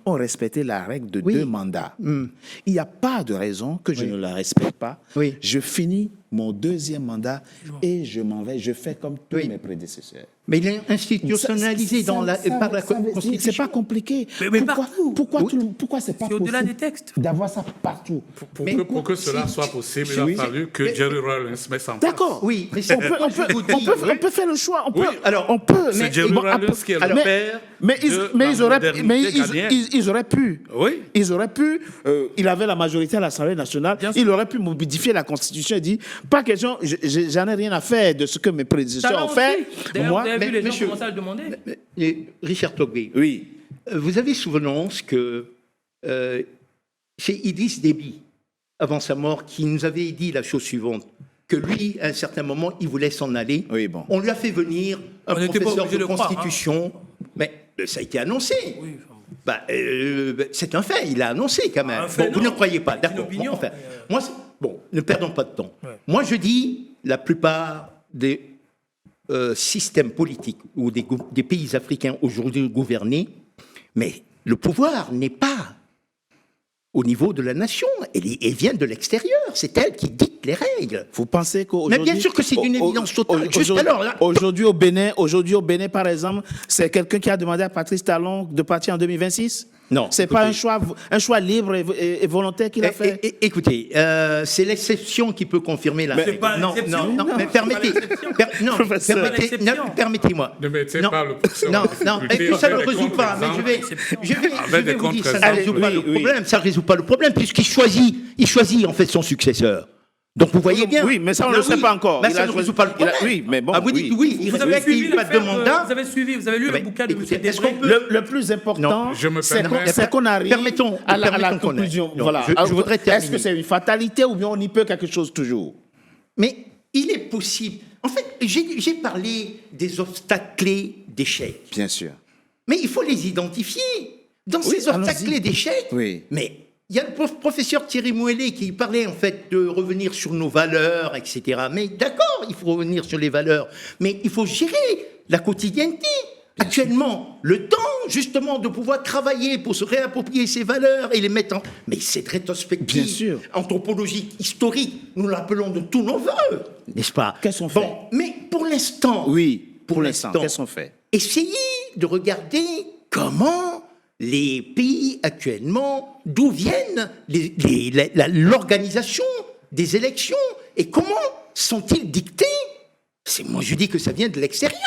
ont respecté la règle de 2 mandats. Il n'y a pas de raison que je ne la respecte pas. Oui. Je finis mon 2e mandat et je m'en vais. Je fais comme tous mes prédécesseurs. Mais il est institutionnalisé par la Constitution. C'est pas compliqué. Mais Pourquoi c'est pas c'est au-delà possible des textes. d'avoir ça partout? Pour que cela soit possible, il a fallu que Jerry Rawlings mette en place. D'accord. Oui, mais On peut faire le choix. On peut. Oui, Alors, on peut. C'est Jerry Rawlings qui est le père ils auraient pu. Oui. Ils auraient pu. Il avait la majorité à l'Assemblée nationale. Il aurait pu modifier la Constitution et dire pas question. J'en ai rien à faire de ce que mes prédécesseurs ont fait. D'ailleurs, vous avez vu les gens monsieur- commencer à le demander. Richard Togbé, Oui. vous avez souvenance que c'est Idriss Déby, avant sa mort, qui nous avait dit la chose suivante, que lui, à un certain moment, il voulait s'en aller. Oui, bon. On lui a fait venir un On n'était pas professeur obligé de de croire, Constitution, mais ça a été annoncé. Oui, C'est un fait, il a annoncé quand même. Un fait, Vous non. ne croyez pas, C'est une d'accord. opinion. Enfin, moi, ne perdons pas de temps. Ouais. Moi, je dis, la plupart des systèmes politiques ou des pays africains aujourd'hui gouvernés, mais le pouvoir n'est pas au niveau de la nation, elle vient de l'extérieur, c'est elle qui dicte les règles. Vous pensez qu'aujourd'hui... Mais bien sûr que c'est une évidence totale. Juste alors, là- Aujourd'hui au Bénin, par exemple, c'est quelqu'un qui a demandé à Patrice Talon de partir en 2026? Non, C'est pas un choix libre et volontaire qu'il a fait? Écoutez, c'est l'exception qui peut confirmer la C'est règle. pas Non, l'exception. non, mais permettez, Professeur. permettez-moi. Ne mettez Non, pas le professeur non, en difficulté et ça ne avec des résout pas. Mais contre-exemples. je Avec des vais vous dire, ça ne contre-exemples. résout pas le Oui, oui. problème. Ça ne résout pas le problème puisqu'il choisit en fait son successeur. Donc vous voyez bien. Oui, mais ça, on ne le sait pas encore. Mais Il ça a ne choisi- résout pas le il a- problème. oui, mais bon, Ah, vous dites oui, il Vous avez respecte suivi pas de l'affaire, mandat. vous avez lu le bouquin de M. Écoutez, est-ce Debré. qu'on peut- Le plus important, Je me c'est permets- qu'on arrive Permettons à la qu'on conclusion. aille. Non, Voilà. je voudrais Est-ce terminer. que c'est une fatalité ou bien on y peut quelque chose toujours? Mais il est possible. En fait, j'ai parlé des obstacles clés d'échec. Bien sûr. Mais il faut les identifier. Dans ces obstacles allons-y. clés d'échec, Oui. mais il y a le professeur Thierry Mouelet qui parlait en fait de revenir sur nos valeurs, etc. Mais d'accord, il faut revenir sur les valeurs, mais il faut gérer la quotidienneté. Actuellement, le temps justement de pouvoir travailler pour se réapproprier ces valeurs et les mettre en... Mais cette rétrospective Bien sûr. anthropologique, historique, nous l'appelons de tous nos voeux, n'est-ce pas? Qu'est-ce qu'on fait? Mais pour l'instant, Oui, pour l'instant, qu'est-ce qu'on fait? essayez de regarder comment les pays actuellement, d'où viennent l'organisation des élections et comment sont-ils dictés. Moi, je dis que ça vient de l'extérieur.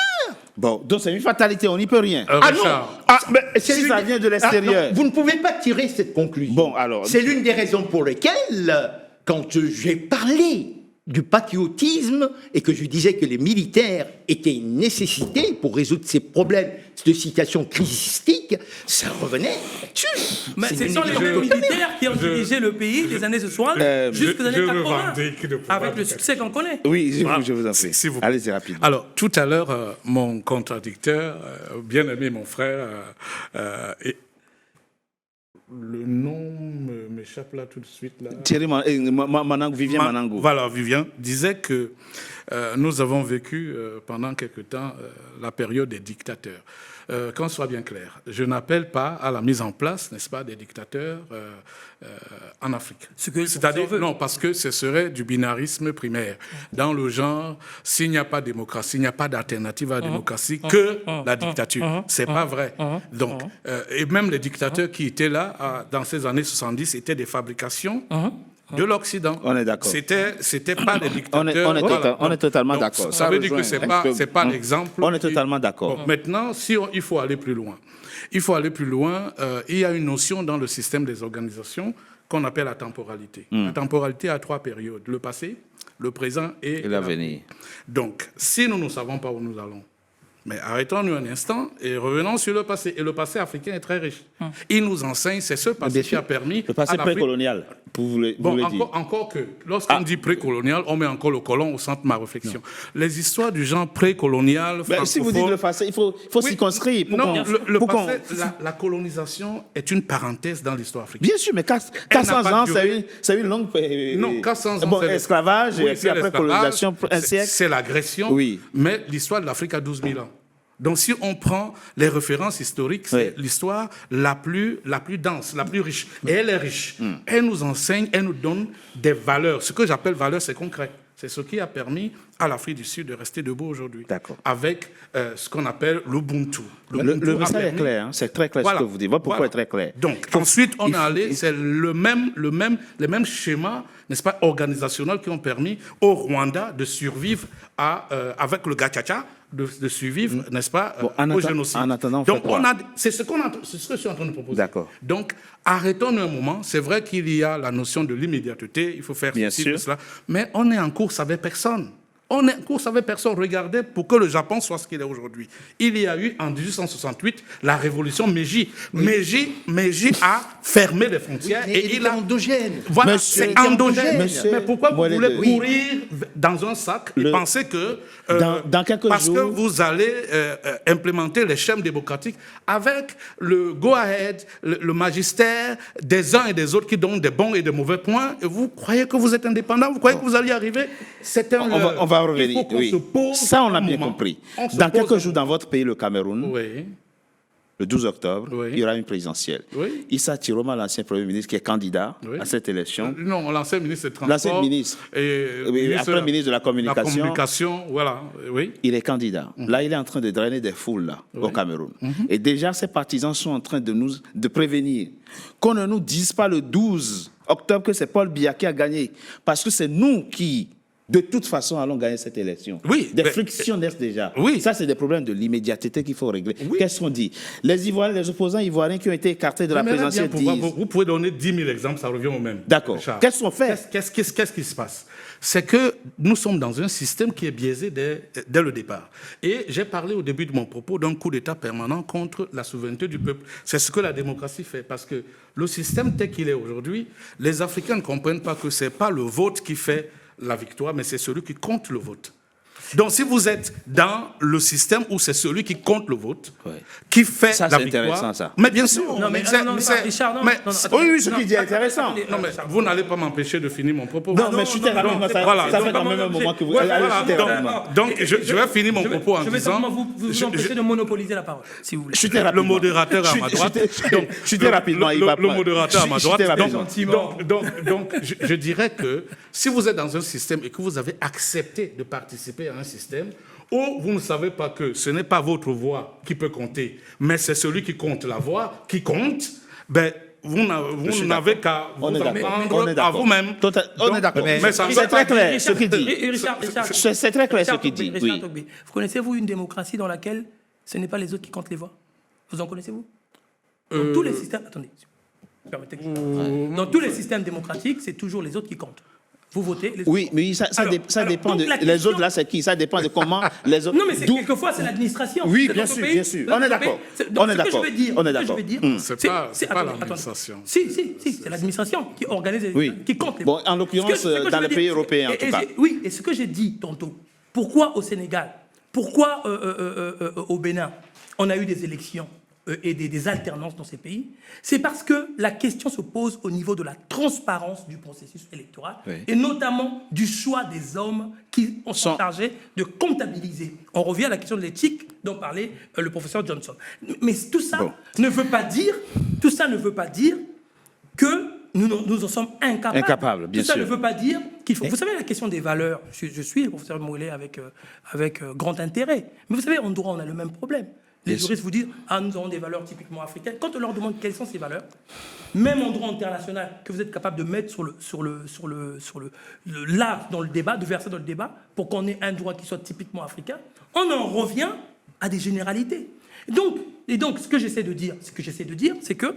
Bon, donc c'est une fatalité, on n'y peut rien. Ah non Richard, mais si C'est ça l'une- vient de Ah, l'extérieur. non, vous ne pouvez pas tirer cette conclusion. Bon, alors. C'est l'une des raisons pour lesquelles, quand j'ai parlé du patriotisme et que je disais que les militaires étaient une nécessité pour résoudre ces problèmes de situation crisistique, ça revenait là-dessus. Mais C'est ce une sont les évidence. mêmes militaires qui ont dirigé le pays des années 60 jusqu'aux années je 80, revendique le pouvoir avec le du succès qu'on connaît. Oui, Voilà. je vous en prie. S'il vous plaît. Allez-y rapidement. Alors, tout à l'heure, mon contradicteur, bien-aimé mon frère, le nom m'échappe là tout de suite. Là. Thierry Manangou, Vivien Manangou. Voilà, Vivien disait que nous avons vécu pendant quelque temps la période des dictateurs. Qu'on soit bien clair, je n'appelle pas à la mise en place, n'est-ce pas, des dictateurs en Afrique. Ce que le C'est-à-dire, professeur veut. non, parce que ce serait du binarisme primaire. Dans le genre, s'il n'y a pas de démocratie, il n'y a pas d'alternative à la démocratie que la dictature. C'est pas vrai. Donc, et même les dictateurs qui étaient là dans ces années 70 étaient des fabrications de l'Occident. On est d'accord. C'était pas des dictateurs. On est totalement Donc, d'accord. Ça veut dire que c'est pas l'exemple. On est totalement d'accord. Bon, maintenant, il faut aller plus loin. Il faut aller plus loin. Il y a une notion dans le système des organisations qu'on appelle la temporalité. La temporalité a 3 périodes, le passé, le présent et l'avenir. Donc, si nous ne savons pas où nous allons, mais arrêtons-nous un instant et revenons sur le passé. Et le passé africain est très riche. Il nous enseigne, c'est ce passé qui a permis... Le passé à l'Afrique- précolonial, vous voulez dire. encore que, lorsqu'on dit précolonial, on met encore le colon au centre de ma réflexion. Les histoires du genre précolonial, Ben, si vous dites le passé, il faut Oui, circonscrire. Pour non, qu'on- le pour qu'on- passé, la colonisation est une parenthèse dans l'histoire africaine. Bien sûr, mais 400 pas ans, duré. c'est une longue... Non, 400 ans, Bon, c'est esclavage, Oui, et puis c'est après l'esclavage, colonisation, un siècle. C'est l'agression, Oui. mais l'histoire de l'Afrique a 12 000 ans. Donc, si on prend les références historiques, c'est Oui. l'histoire la plus dense, la plus riche. Et elle est riche. Elle nous enseigne, elle nous donne des valeurs. Ce que j'appelle valeurs, c'est concret. C'est ce qui a permis à l'Afrique du Sud de rester debout aujourd'hui. D'accord. Avec ce qu'on appelle l'Ubuntu. Le L'Ubuntu a message est permis- clair, hein, c'est très clair Voilà. ce que vous dites. Voilà pourquoi Voilà. est très clair. Donc, ensuite, on est allé, c'est les mêmes schémas, n'est-ce pas, organisationnels qui ont permis au Rwanda de survivre avec le Gachacha, de survivre, n'est-ce pas, Bon, en au atta- génocide. en attendant, on donc, fait quoi c'est ce que je suis en train de proposer. D'accord. Donc, arrêtons-nous un moment. C'est vrai qu'il y a la notion de l'immédiateté, il faut faire Bien ceci, sûr. cela, mais on est en course avec personne. On est en course avec personne. Regardez, pour que le Japon soit ce qu'il est aujourd'hui. Il y a eu, en 1868, la révolution Meiji. Meiji a fermé les frontières Et il est endogène. Voilà, Monsieur- c'est endogène. Monsieur- Mais pourquoi vous Moi, les voulez deux. courir dans un sac et Le- penser que Dans quelques parce jours- que vous allez implémenter les schèmes démocratiques avec le go-ahead, le magistère des uns et des autres qui donnent des bons et des mauvais points, et vous croyez que vous êtes indépendant, vous croyez que vous allez y arriver, c'est un leurre. On va Il revenir. faut qu'on Oui. se pose Ça, on a un bien moment. compris. On se Dans pose quelques un jours, dans votre pays, le Cameroun, Oui. le 12 octobre, Oui. il y aura une présidentielle. Oui. Issa Chiroma, l'ancien Premier ministre, qui est candidat Oui. à cette élection. Non, l'ancien ministre des Transports. L'ancien ministre. Et Oui, après ministre de la Communication. La communication, voilà. Oui. Il est candidat. Là, il est en train de drainer des foules là, au Cameroun. Et déjà, ses partisans sont en train de prévenir qu'on ne nous dise pas le 12 octobre que c'est Paul Biya qui a gagné. Parce que c'est nous qui, de toute façon, allons gagner cette élection. Oui, Des mais- frictions naissent déjà. Oui. Ça, c'est des problèmes de l'immédiateté qu'il faut régler. Oui. Qu'est-ce qu'on dit? Les Ivoiriens, les opposants ivoiriens qui ont été écartés de la J'aimerais bien présidentielle pouvoir- disent... vous pouvez donner 10 000 exemples, ça revient au même. D'accord. Richard. Qu'est-ce qu'on fait? Qu'est-ce qui se passe? C'est que nous sommes dans un système qui est biaisé dès le départ. Et j'ai parlé au début de mon propos d'un coup d'État permanent contre la souveraineté du peuple. C'est ce que la démocratie fait. Parce que le système tel qu'il est aujourd'hui, les Africains ne comprennent pas que ce n'est pas le vote qui fait la victoire, mais c'est celui qui compte le vote. Donc, si vous êtes dans le système où c'est celui qui compte le vote, Ouais. qui fait Ça, la c'est victoire... intéressant, ça. Mais bien sûr. Non, mais c'est- non, c'est- Richard, non, mais- non, c'est- attendez, oui, ce qu'il dit est intéressant. attendez, Non, mais vous n'allez pas m'empêcher de finir mon propos. Non, mais chuter rapidement, ça, voilà. ça fait Donc, quand même un moment que vous... Ouais, Allez, voilà. chutez Donc, rapidement. donc, je vais finir mon propos en Je vais disant... simplement vous empêcher de monopoliser la parole, si vous voulez. Chutez Le rapidement. modérateur à ma droite. Chutez rapidement, il va le modérateur à ma droite. Chutez rapidement. Donc, je dirais que si vous êtes dans un système et que vous avez accepté de participer à un système où vous ne savez pas que ce n'est pas votre voix qui peut compter, mais c'est celui qui compte la voix qui compte, ben, vous n'avez qu'à vous On est en d'accord. On est prendre à d'accord. vous-même. On est d'accord. Mais ça ne C'est veut pas très clair dire- ce qu'il dit. Richard, C'est très clair ce Richard qu'il dit. Togbe, Richard Oui. Togbe, vous connaissez-vous une démocratie dans laquelle ce n'est pas les autres qui comptent les voix? Vous en connaissez-vous? Dans tous les systèmes... Attendez, permettez que je... Dans tous les systèmes démocratiques, c'est toujours les autres qui comptent. Vous votez... Les autres Oui, comptent. mais ça Alors, dépend donc de... la Les question- autres, là, c'est qui? Ça dépend de comment les autres... Non, mais D'où- quelquefois, c'est l'administration. Oui, C'est bien notre sûr, pays. bien sûr. C'est On est notre d'accord. pays. Donc, On est ce que je d'accord. veux dire, On est ce que je d'accord. veux dire, C'est pas attendez, l'administration. Si, c'est l'administration qui organise, Oui. qui compte les Bon, votes. en l'occurrence, Ce que je dans veux les dire, pays européens, en tout cas. Oui, et ce que j'ai dit tantôt, pourquoi au Sénégal, pourquoi au Bénin, on a eu des élections et des alternances dans ces pays, c'est parce que la question se pose au niveau de la transparence du processus électoral, Oui. et notamment du choix des hommes qui sont chargés de comptabiliser. On revient à la question de l'éthique dont parlait le professeur Johnson. Mais tout ça ne veut pas dire, que nous en sommes incapables. Incapables, bien Tout ça sûr. ne veut pas dire qu'il faut... Vous savez, la question des valeurs, je suis le professeur Moulet avec grand intérêt. Mais vous savez, en droit, on a le même problème. Les Bien juristes vous disent « Ah, nous avons des valeurs typiquement africaines ». Quand on leur demande quelles sont ces valeurs, même en droit international, que vous êtes capable de mettre là, dans le débat, de verser dans le débat, pour qu'on ait un droit qui soit typiquement africain, on en revient à des généralités. Et donc ce que j'essaie de dire, c'est que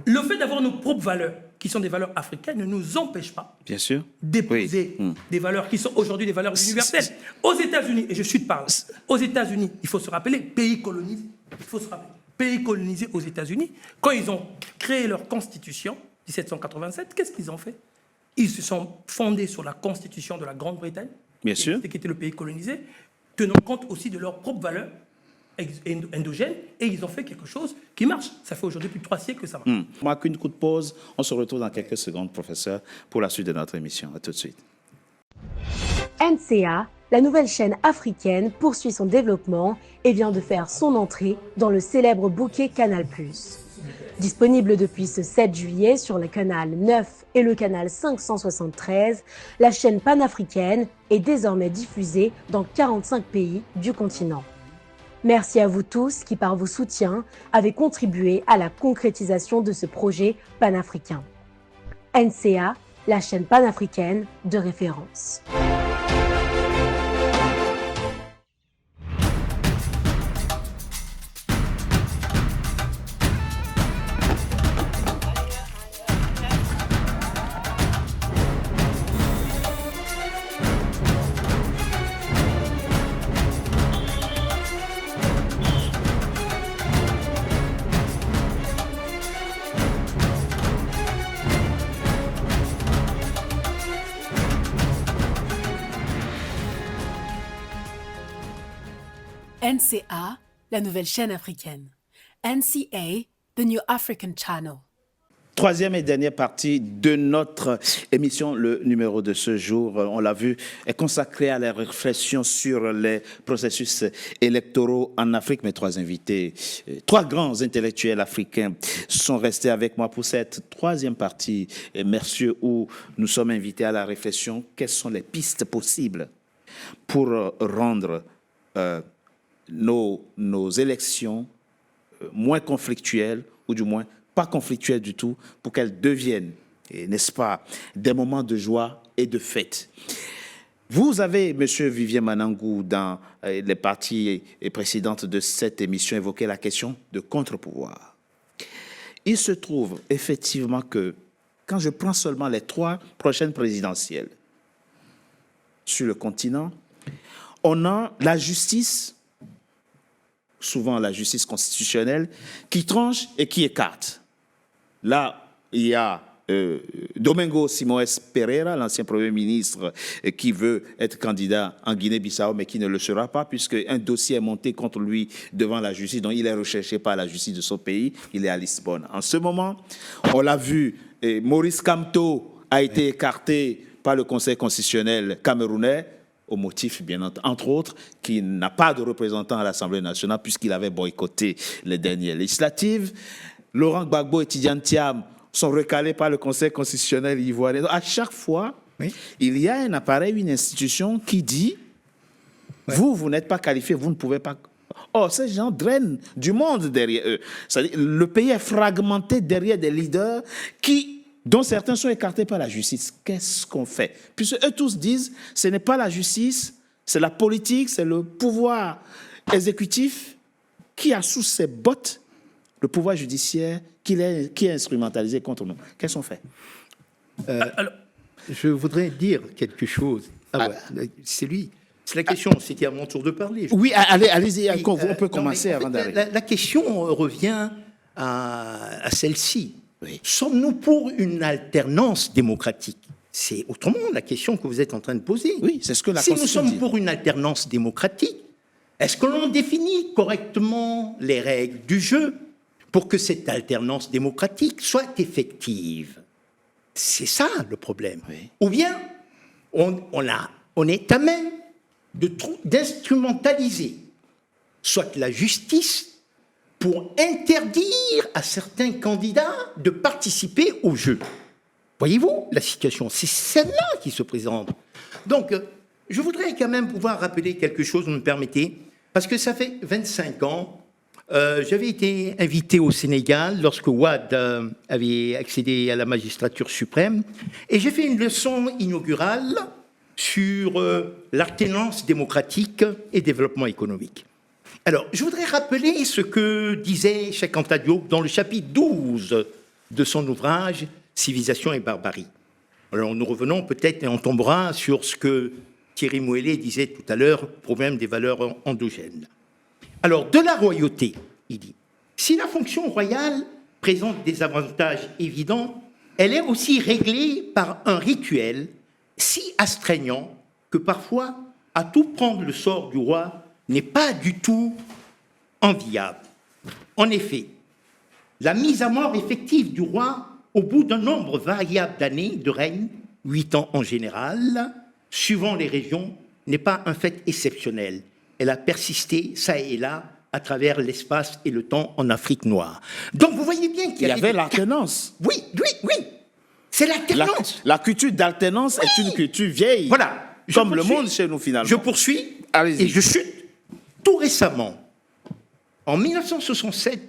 le fait d'avoir nos propres valeurs, qui sont des valeurs africaines ne nous empêchent pas Bien sûr. d'épouser Oui. des valeurs qui sont aujourd'hui des valeurs universelles. Aux États-Unis, et je suis de parler, aux États-Unis, il faut se rappeler, pays colonisé, il faut se rappeler, pays colonisés aux États-Unis, quand ils ont créé leur constitution, 1787, qu'est-ce qu'ils ont fait? Ils se sont fondés sur la constitution de la Grande-Bretagne, Bien sûr. qui était le pays colonisé, tenant compte aussi de leurs propres valeurs endogènes, et ils ont fait quelque chose qui marche. Ça fait aujourd'hui plus de 3 siècles que ça marche. On marque une coup de pause. On se retrouve dans quelques secondes, professeur, pour la suite de notre émission. À tout de suite. NCA, la nouvelle chaîne africaine, poursuit son développement et vient de faire son entrée dans le célèbre bouquet Canal+. Disponible depuis ce 7 juillet sur le canal 9 et le canal 573, la chaîne panafricaine est désormais diffusée dans 45 pays du continent. Merci à vous tous qui, par vos soutiens, avez contribué à la concrétisation de ce projet panafricain. NCA, la chaîne panafricaine de référence. NCA, la nouvelle chaîne africaine. NCA, the New African Channel. Troisième et dernière partie de notre émission, le numéro de ce jour, on l'a vu, est consacré à la réflexion sur les processus électoraux en Afrique. Mes 3 invités, 3 grands intellectuels africains sont restés avec moi pour cette troisième partie, messieurs, où nous sommes invités à la réflexion. Quelles sont les pistes possibles pour rendre nos élections moins conflictuelles, ou du moins pas conflictuelles du tout, pour qu'elles deviennent, n'est-ce pas, des moments de joie et de fête. Vous avez, M. Vivien Manangou, dans les parties précédentes de cette émission, évoqué la question de contre-pouvoir. Il se trouve effectivement que, quand je prends seulement les 3 prochaines présidentielles sur le continent, on a la justice, souvent la justice constitutionnelle, qui tranche et qui écarte. Là, il y a Domingo Simoes Pereira, l'ancien Premier ministre, qui veut être candidat en Guinée-Bissau, mais qui ne le sera pas, puisqu'un dossier est monté contre lui devant la justice, donc il est recherché par la justice de son pays, il est à Lisbonne. En ce moment, on l'a vu, Maurice Kamto a été écarté par le Conseil constitutionnel camerounais, au motif, bien entre autres, qu'il n'a pas de représentant à l'Assemblée nationale puisqu'il avait boycotté les dernières législatives. Laurent Gbagbo et Tidiane Thiam sont recalés par le Conseil constitutionnel ivoirien. Donc, à chaque fois, il y a un appareil, une institution qui dit vous n'êtes pas qualifié, vous ne pouvez pas. Or, ces gens drainent du monde derrière eux. C'est-à-dire, le pays est fragmenté derrière des leaders dont certains sont écartés par la justice. Qu'est-ce qu'on fait? Puisque eux tous disent, ce n'est pas la justice, c'est la politique, c'est le pouvoir exécutif qui a sous ses bottes le pouvoir judiciaire qui est instrumentalisé contre nous. Qu'est-ce qu'on fait? Je voudrais dire quelque chose. C'est lui. C'est la question, c'était à mon tour de parler. Oui, allez-y, on peut commencer avant d'arriver. La question revient à celle-ci. Oui. Sommes-nous pour une alternance démocratique? C'est autrement la question que vous êtes en train de poser. Oui, c'est ce que la Si nous Constitution sommes dit. pour une alternance démocratique, est-ce que l'on définit correctement les règles du jeu pour que cette alternance démocratique soit effective? C'est ça le problème. Oui. Ou bien on est à même d'instrumentaliser soit la justice pour interdire à certains candidats de participer au jeu. Voyez-vous la situation? C'est celle-là qui se présente. Donc, je voudrais quand même pouvoir rappeler quelque chose, vous me permettez, parce que ça fait 25 ans, j'avais été invité au Sénégal lorsque Wade avait accédé à la magistrature suprême, et j'ai fait une leçon inaugurale sur l'alternance démocratique et développement économique. Alors, je voudrais rappeler ce que disait Cheikh Anta Diop dans le chapitre 12 de son ouvrage civilisation et barbarie. Alors nous revenons peut-être et on tombera sur ce que Thierry Mouelet disait tout à l'heure, problème des valeurs endogènes. Alors, de la royauté, il dit, si la fonction royale présente des avantages évidents, elle est aussi réglée par un rituel si astreignant que parfois, à tout prendre le sort du roi n'est pas du tout enviable. En effet, la mise à mort effective du roi au bout d'un nombre variable d'années de règne, 8 ans en général, suivant les régions, n'est pas un fait exceptionnel. Elle a persisté, ça et là, à travers l'espace et le temps en Afrique noire. Donc vous voyez bien qu'il y avait l'alternance. Oui. C'est l'alternance. La culture d'alternance est une culture vieille. Voilà. Comme le monde chez nous, finalement. Je poursuis. Et je chute. Tout récemment, en 1967,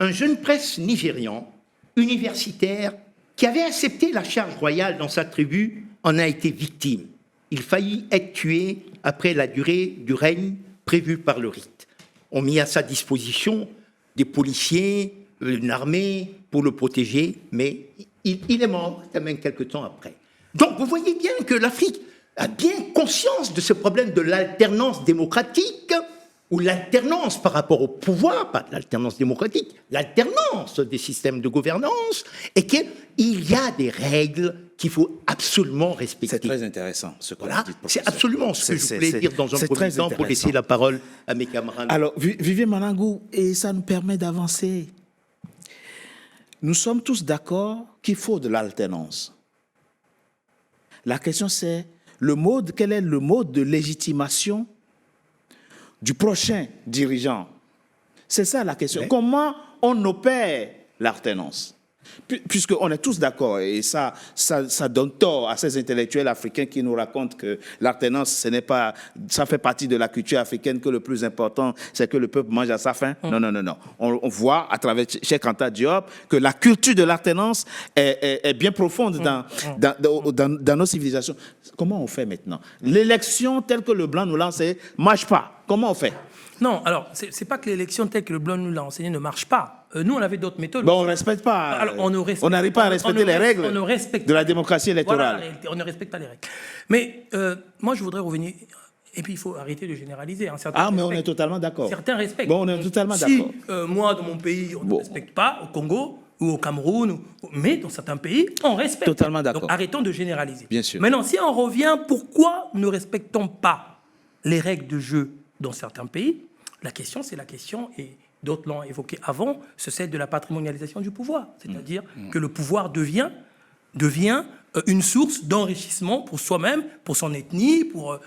un jeune presse nigérian, universitaire, qui avait accepté la charge royale dans sa tribu, en a été victime. Il faillit être tué après la durée du règne prévu par le rite. On mit à sa disposition des policiers, une armée pour le protéger, mais il est mort quand même quelques temps après. Donc vous voyez bien que l'Afrique a bien conscience de ce problème de l'alternance démocratique, ou l'alternance par rapport au pouvoir, pas l'alternance démocratique, l'alternance des systèmes de gouvernance, et qu'il y a des règles qu'il faut absolument respecter. C'est très intéressant ce qu'on voilà, dit. C'est absolument ce que je voulais dire dans un premier temps pour laisser la parole à mes camarades. Alors, Vivier Malangou, et ça nous permet d'avancer. Nous sommes tous d'accord qu'il faut de l'alternance. La question c'est, quel est le mode de légitimation du prochain dirigeant? C'est ça la question. Oui. Comment on opère l'alternance? Puisqu'on est tous d'accord, et ça donne tort à ces intellectuels africains qui nous racontent que l'alternance, ça fait partie de la culture africaine, que le plus important, c'est que le peuple mange à sa faim. Non. On voit à travers Cheikh Anta Diop que la culture de l'alternance est bien profonde dans nos civilisations. Comment on fait maintenant? L'élection telle que le blanc nous l'a enseignée ne marche pas. Comment on fait? Non, alors, c'est pas que l'élection telle que le blanc nous l'a enseignée ne marche pas. Nous, on avait d'autres méthodes. Bon, on ne respecte pas. Alors, on n'arrive pas à respecter les règles de la démocratie électorale. Voilà la réalité, on ne respecte pas les règles. Mais moi, je voudrais revenir... Et puis, il faut arrêter de généraliser. Hein. Mais on est totalement d'accord. Certains respectent. Bon, on est totalement d'accord. Si, moi, dans mon pays, on ne respecte pas, au Congo ou au Cameroun, mais dans certains pays, on respecte. Totalement d'accord. Donc, arrêtons de généraliser. Bien sûr. Maintenant, si on revient, pourquoi ne respectons pas les règles de jeu dans certains pays? La question, c'est la question, et d'autres l'ont évoqué avant, c'est celle de la patrimonialisation du pouvoir. C'est-à-dire que le pouvoir devient une source d'enrichissement pour soi-même, pour son ethnie, pour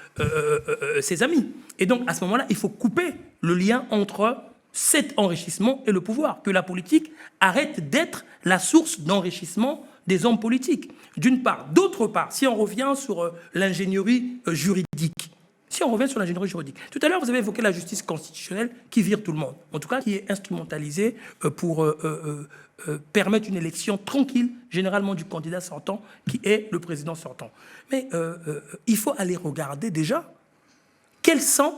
ses amis. Et donc, à ce moment-là, il faut couper le lien entre cet enrichissement et le pouvoir, que la politique arrête d'être la source d'enrichissement des hommes politiques, d'une part. D'autre part, si on revient sur l'ingénierie juridique, tout à l'heure, vous avez évoqué la justice constitutionnelle qui vire tout le monde, en tout cas qui est instrumentalisée pour permettre une élection tranquille, généralement du candidat sortant, qui est le président sortant. Mais il faut aller regarder déjà quels sont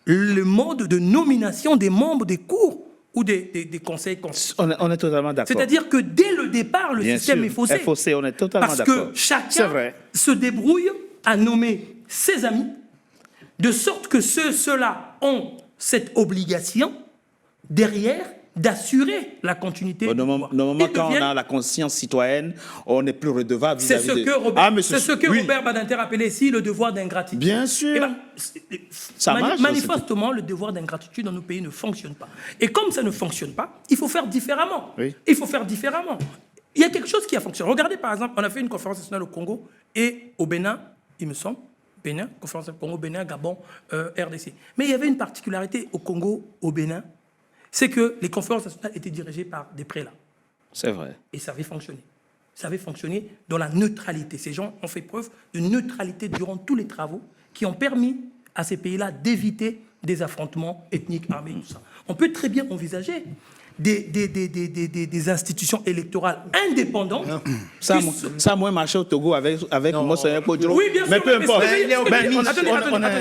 les modes de nomination des membres des cours ou des conseils constitutionnels. On est totalement d'accord. C'est-à-dire que dès le départ, le système est faussé. On est totalement parce d'accord. Parce que chacun se débrouille à nommer ses amis, de sorte que ceux-là ont cette obligation, derrière, d'assurer la continuité du pouvoir. Normalement, quand on a la conscience citoyenne, on n'est plus redevable vis-à-vis de... C'est ce que Robert Badinter appelait ici le devoir d'ingratitude. Bien sûr. Ça marche. Manifestement, le devoir d'ingratitude dans nos pays ne fonctionne pas. Et comme ça ne fonctionne pas, il faut faire différemment. Oui. Il faut faire différemment. Il y a quelque chose qui a fonctionné. Regardez, par exemple, on a fait une conférence nationale au Congo et au Bénin, il me semble, Bénin, conférence Congo, Bénin, Gabon, RDC. Mais il y avait une particularité au Congo, au Bénin, c'est que les conférences nationales étaient dirigées par des prélats. C'est vrai. Et ça avait fonctionné. Ça avait fonctionné dans la neutralité. Ces gens ont fait preuve de neutralité durant tous les travaux qui ont permis à ces pays-là d'éviter des affrontements ethniques, armés, tout ça. On peut très bien envisager des institutions électorales indépendantes. Ça a moins marché au Togo avec Monseigneur Kodjo. Oui, bien sûr. Mais peu importe.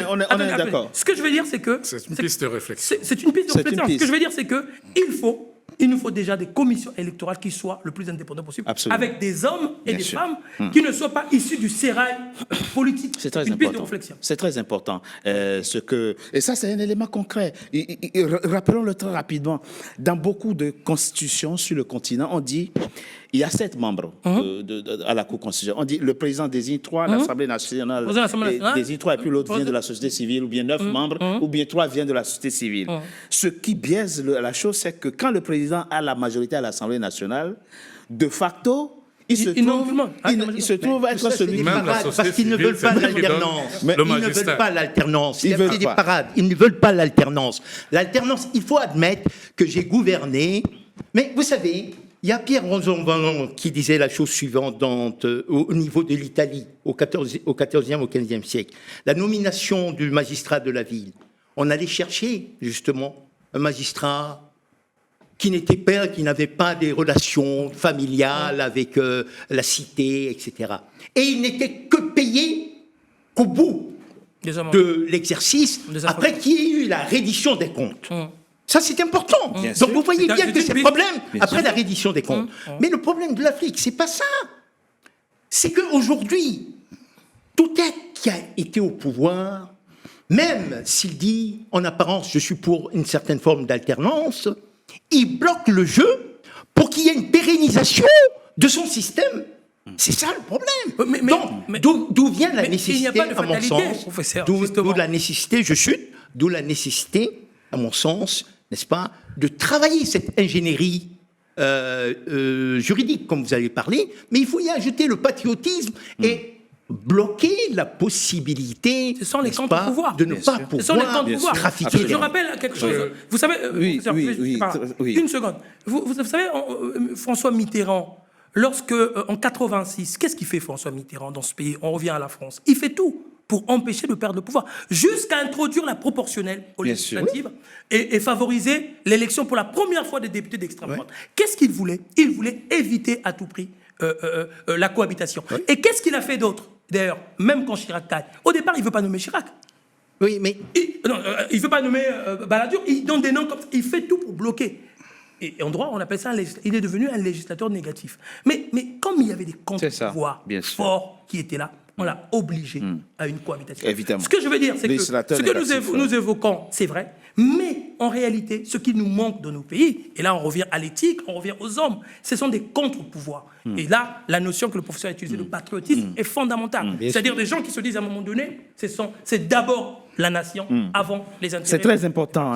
On est d'accord. Ce que je veux dire, c'est que... C'est une piste de réflexion. C'est une piste de réflexion. Ce que je veux dire, c'est qu'il faut il nous faut déjà des commissions électorales qui soient le plus indépendantes possible, Absolument. avec des hommes et Bien des sûr. femmes qui ne soient pas issus du sérail politique. C'est très une piste de important. réflexion. C'est très important. Et ça, c'est un élément concret. Rappelons-le très rapidement. Dans beaucoup de constitutions sur le continent, on dit il y a 7 membres à la Cour constitutionnelle. On dit le président désigne 3, l'Assemblée nationale désigne 3, et puis l'autre vient de la société civile, ou bien 9 membres, ou bien 3 viennent de la société civile. Ce qui biaise la chose, c'est que quand le président a la majorité à l'Assemblée nationale, de facto, il se trouve être celui qui... Même la société parce qu'ils ne civile, veulent pas c'est eux qui donnent l'alternance. le Ils ne magistère. veulent pas l'alternance. Ils Il y a veulent fait des pas. parades. Ils ne veulent pas l'alternance. L'alternance, il faut admettre que j'ai gouverné. Mais vous savez, il y a Pierre Rosanvallon qui disait la chose suivante au niveau de l'Italie, au 14e, au 15e siècle. La nomination du magistrat de la ville. On allait chercher, justement, un magistrat qui n'avait pas des relations familiales avec la cité, etc. Et il n'était que payé qu'au bout de l'exercice, après qu'il y ait eu la reddition des comptes. Ça, c'est important. Bien Donc, sûr. vous voyez bien que c'est le problème après la reddition des comptes. Mais le problème de l'Afrique, c'est pas ça. C'est qu'aujourd'hui, tout être qui a été au pouvoir, même s'il dit, en apparence, je suis pour une certaine forme d'alternance, il bloque le jeu pour qu'il y ait une pérennisation de son système. C'est ça le problème. Donc, d'où vient la nécessité, à mon sens, d'où la nécessité, je chute, d'où la nécessité, à mon sens, n'est-ce pas, de travailler cette ingénierie juridique, comme vous avez parlé, mais il faut y ajouter le patriotisme et bloquer la possibilité, ce sont les n'est-ce camps pas, de pouvoir. de ne Bien pas sûr. pouvoir Ce sont les camps de pouvoir. trafiquer. Je rappelle quelque chose. Vous savez, une seconde. Vous savez, François Mitterrand, lorsque, en 86, qu'est-ce qu'il fait François Mitterrand dans ce pays? On revient à la France. Il fait tout pour empêcher de perdre le pouvoir, jusqu'à introduire la proportionnelle aux législatives et favoriser l'élection pour la première fois des députés d'extrême droite. Qu'est-ce qu'il voulait? Il voulait éviter à tout prix la cohabitation. Et qu'est-ce qu'il a fait d'autre? D'ailleurs, même quand Chirac taille, au départ, il ne veut pas nommer Chirac. Oui, mais... Il ne veut pas nommer Balladur, il donne des noms comme ça, il fait tout pour bloquer. Et en droit, on appelle ça il est devenu un législateur négatif. Mais comme il y avait des contre-pouvoirs forts qui étaient là, on l'a obligé à une cohabitation. Évidemment. Ce que je veux dire, c'est que ce que nous évoquons, c'est vrai, mais en réalité, ce qui nous manque dans nos pays, et là on revient à l'éthique, on revient aux hommes, ce sont des contre-pouvoirs. Et là, la notion que le professeur a utilisée de patriotisme est fondamentale. C'est-à-dire des gens qui se disent à un moment donné, c'est d'abord la nation avant les intérêts. C'est très important.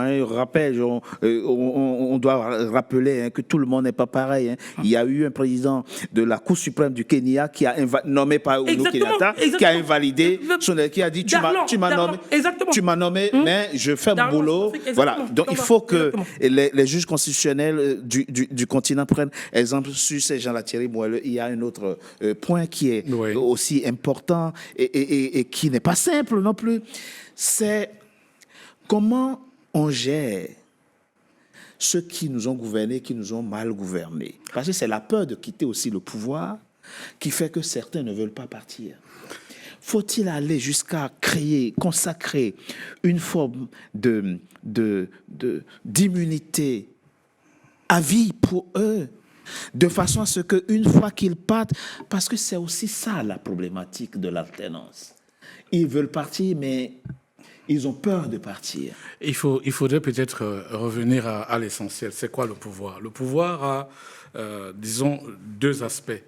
On doit rappeler que tout le monde n'est pas pareil. Il y a eu un président de la Cour suprême du Kenya qui a nommé par Uhuru Kenyatta, qui a invalidé, qui a dit tu m'as nommé, mais je fais mon boulot. Voilà. Donc il faut que les juges constitutionnels du continent prennent exemple sur ces gens-là. Thierry Moelleux, il y a un autre point qui est aussi important et qui n'est pas simple non plus. C'est comment on gère ceux qui nous ont gouvernés, qui nous ont mal gouvernés. Parce que c'est la peur de quitter aussi le pouvoir qui fait que certains ne veulent pas partir. Faut-il aller jusqu'à consacrer une forme d'immunité à vie pour eux, de façon à ce qu'une fois qu'ils partent, parce que c'est aussi ça la problématique de l'alternance. Ils veulent partir, mais ils ont peur de partir. Il faudrait peut-être revenir à l'essentiel. C'est quoi le pouvoir? Le pouvoir a, disons, 2 aspects.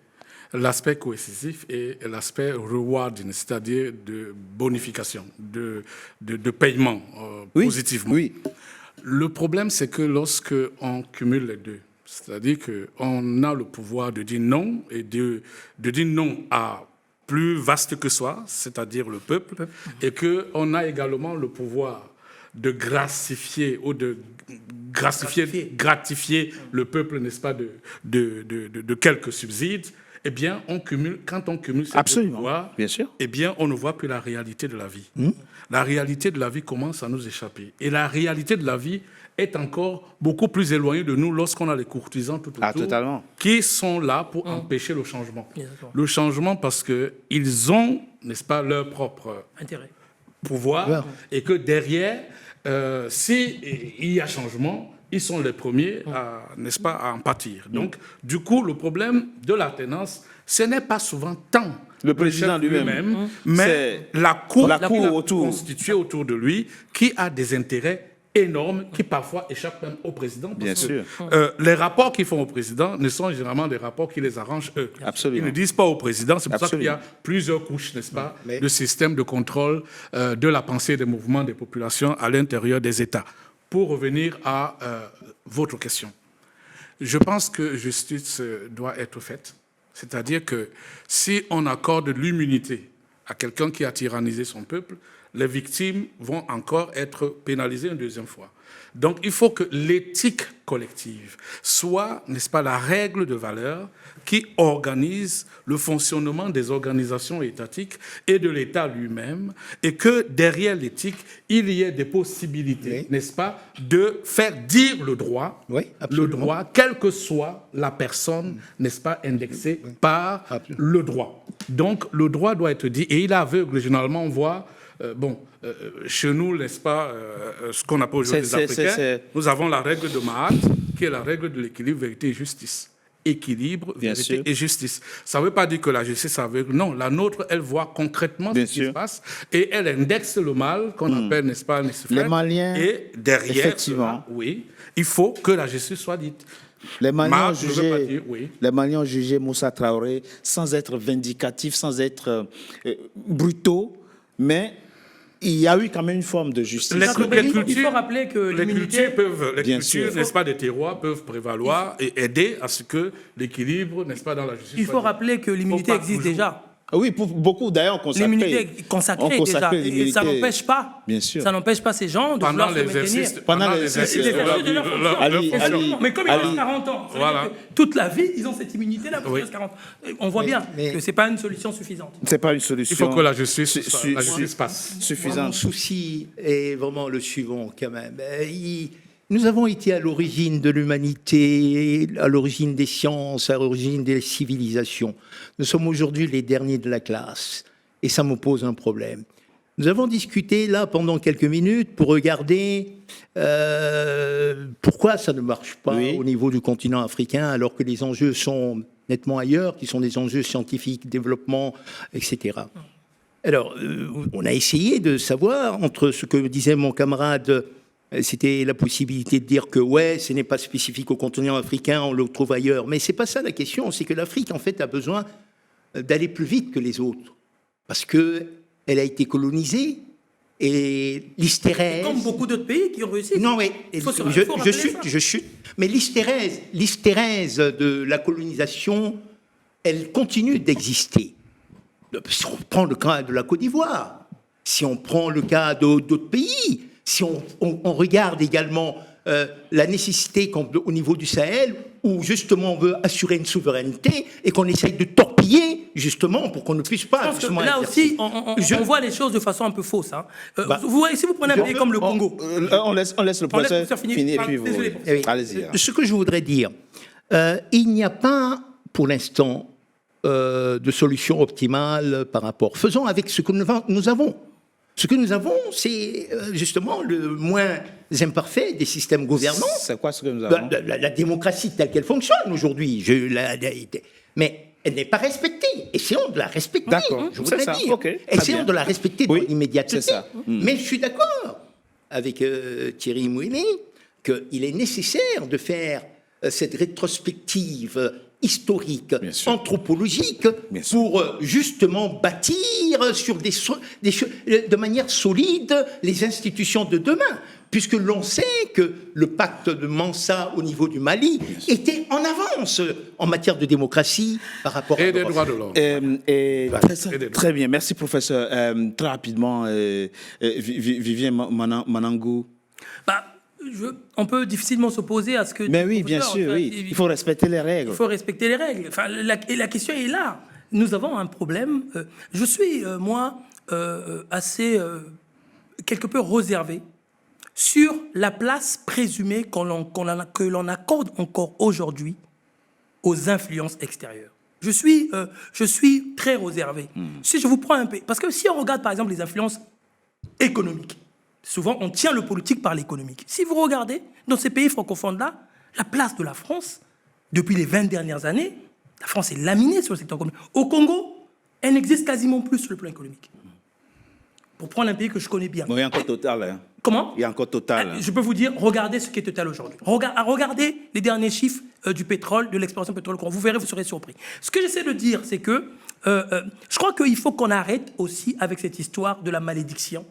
L'aspect coercitif et l'aspect rewarding, c'est-à-dire de bonification, de paiement positivement. Oui. Le problème, c'est que lorsque on cumule les deux, c'est-à-dire qu'on a le pouvoir de dire non et de dire non à plus vaste que soi, c'est-à-dire le peuple, et qu'on a également le pouvoir de gracifier ou de gratifier le peuple, n'est-ce pas, de quelques subsides. Eh bien, quand on cumule ces deux pouvoirs, bien sûr. Eh bien, on ne voit plus la réalité de la vie. La réalité de la vie commence à nous échapper. Et la réalité de la vie est encore beaucoup plus éloignée de nous lorsqu'on a les courtisans tout autour qui sont là pour empêcher le changement. Le changement parce qu'ils ont, n'est-ce pas, leur propre pouvoir et que derrière, s'il y a changement, ils sont les premiers, n'est-ce pas, à en pâtir. Donc, du coup, le problème de l'alternance, ce n'est pas souvent tant le président chef lui-même, mais la cour autour. constituée autour de lui, qui a des intérêts énormes, qui parfois échappent même au président. Bien sûr. Les rapports qu'ils font au président ne sont généralement des rapports qui les arrangent eux. Absolument. Ils ne disent pas au président, c'est pour ça qu'il y Absolument. a plusieurs couches, n'est-ce pas, Mais- de système de contrôle de la pensée et des mouvements des populations à l'intérieur des États. Pour revenir à votre question, je pense que justice doit être faite. C'est-à-dire que si on accorde l'immunité à quelqu'un qui a tyrannisé son peuple, les victimes vont encore être pénalisées une deuxième fois. Donc il faut que l'éthique collective soit, n'est-ce pas, la règle de valeur qui organise le fonctionnement des organisations étatiques et de l'État lui-même, et que derrière l'éthique, il y ait des possibilités, Oui. n'est-ce pas, de faire dire le droit, Oui, le absolument. droit, quelle que soit la personne, n'est-ce pas, indexée par Absolument. le droit. Donc, le droit doit être dit, et il est aveugle. Généralement, on voit, chez nous, n'est-ce pas, ce qu'on appelle aujourd'hui les Africains, nous avons la règle de Mahat, qui est la règle de l'équilibre, vérité et justice. Équilibre, Bien vérité sûr. et justice. Ça ne veut pas dire que la justice est aveugle. Non, la nôtre, elle voit concrètement Bien ce qui sûr. se passe et elle indexe le mal qu'on appelle, n'est-ce pas, Les Maliens, et derrière effectivement. cela, oui, il faut que la justice soit dite. Les Maliens, ont Marc, je ne veux pas jugé, dire, oui. les Maliens ont jugé Moussa Traoré sans être vindicatifs, sans être brutaux, mais il y a eu quand même une forme de justice. Les Il faut rappeler que les l'immunité... cultures peuvent, les Bien cultures, sûr. n'est-ce pas, des terroirs peuvent prévaloir et aider à ce que l'équilibre, n'est-ce pas, dans la justice. Il soit faut dit. rappeler que l'immunité pas existe toujours. déjà. Oui, pour beaucoup d'ailleurs, on L'immunité est consacrée déjà. Et l'immunité. ça n'empêche pas. Bien sûr. Ça n'empêche pas ces gens de Pendant vouloir se maintenir. l'exercice, Pendant pendant l'exercice l'exercice de C'est leur de leur fonction. Ali, Absolument. Mais comme ils Ali. ont 40 ans, ça veut Voilà. dire que toute la vie, ils ont cette immunité-là pour Oui. 40 ans. On voit bien mais- que ce n'est pas une solution suffisante. C'est pas une solution. Il faut que la justice, la su- justice passe. Mon suffisante. souci est vraiment le suivant, quand même. Nous avons été à l'origine de l'humanité, à l'origine des sciences, à l'origine des civilisations. Nous sommes aujourd'hui les derniers de la classe. Et ça me pose un problème. Nous avons discuté là pendant quelques minutes pour regarder pourquoi ça ne marche pas Oui. au niveau du continent africain, alors que les enjeux sont nettement ailleurs, qui sont des enjeux scientifiques, développement, etc. Alors, on a essayé de savoir, entre ce que disait mon camarade, c'était la possibilité de dire que, ouais, ce n'est pas spécifique au continent africain, on le trouve ailleurs. Mais ce n'est pas ça la question, c'est que l'Afrique, en fait, a besoin d'aller plus vite que les autres. Parce qu'elle a été colonisée, et l'hystérèse... Comme beaucoup d'autres pays qui ont réussi. Non, mais Il faut je rappeler ça. chute. Mais l'hystérèse de la colonisation, elle continue d'exister. Si on prend le cas de la Côte d'Ivoire, si on prend le cas d'autres pays, si on regarde également la nécessité au niveau du Sahel, où justement on veut assurer une souveraineté et qu'on essaye de torpiller justement pour qu'on ne puisse pas... Je pense que justement là exercer. aussi, on voit les choses de façon un peu fausse. Hein. Vous voyez, si vous prenez un pays comme le Congo, On laisse le professeur professeur finir. finir et puis vous... Désolé. Eh oui. Allez-y. hein. Ce que je voudrais dire, il n'y a pas pour l'instant de solution optimale par rapport. Faisons avec ce que nous avons. Ce que nous avons, c'est justement le moins imparfait des systèmes gouvernants. C'est quoi ce que nous avons La démocratie telle qu'elle fonctionne aujourd'hui. Mais elle n'est pas respectée. Essayons de la respecter. D'accord, Je c'est voudrais ça, dire. ok, très Essayons bien. de la respecter Oui, dans l'immédiateté. c'est ça. Mais je suis d'accord avec Thierry Mouéné qu'il est nécessaire de faire cette rétrospective historique, Bien sûr. anthropologique, Bien sûr. pour justement bâtir sur de manière solide les institutions de demain. Puisque l'on sait que le pacte de Mansa au niveau du Mali était en avance en matière de démocratie par rapport Et à des l'Europe. droits de l'homme. Très bien, merci professeur. Très rapidement, Vivien Manangou. On peut difficilement s'opposer à ce que... Mais dit oui, le bien professeur. sûr, Enfin, oui. Il faut respecter les règles. Il faut respecter les règles. Enfin, et la question est là. Nous avons un problème. Je suis, moi, assez, quelque peu réservé sur la place présumée que l'on accorde encore aujourd'hui aux influences extérieures. Je suis très réservé. Si je vous prends un peu... Parce que si on regarde, par exemple, les influences économiques, souvent, on tient le politique par l'économique. Si vous regardez, dans ces pays francophones-là, la place de la France, depuis les 20 dernières années, la France est laminée sur le secteur économique. Au Congo, elle n'existe quasiment plus sur le plan économique. Pour prendre un pays que je connais bien. Bon, il y a encore Total. Hein. Comment ? Il y a encore Total. Je peux vous dire, regardez ce qu'est Total aujourd'hui. Regardez les derniers chiffres du pétrole, de l'exploitation pétrole. Vous verrez, vous serez surpris. Ce que j'essaie de dire, c'est que je crois qu'il faut qu'on arrête aussi avec cette histoire de la malédiction.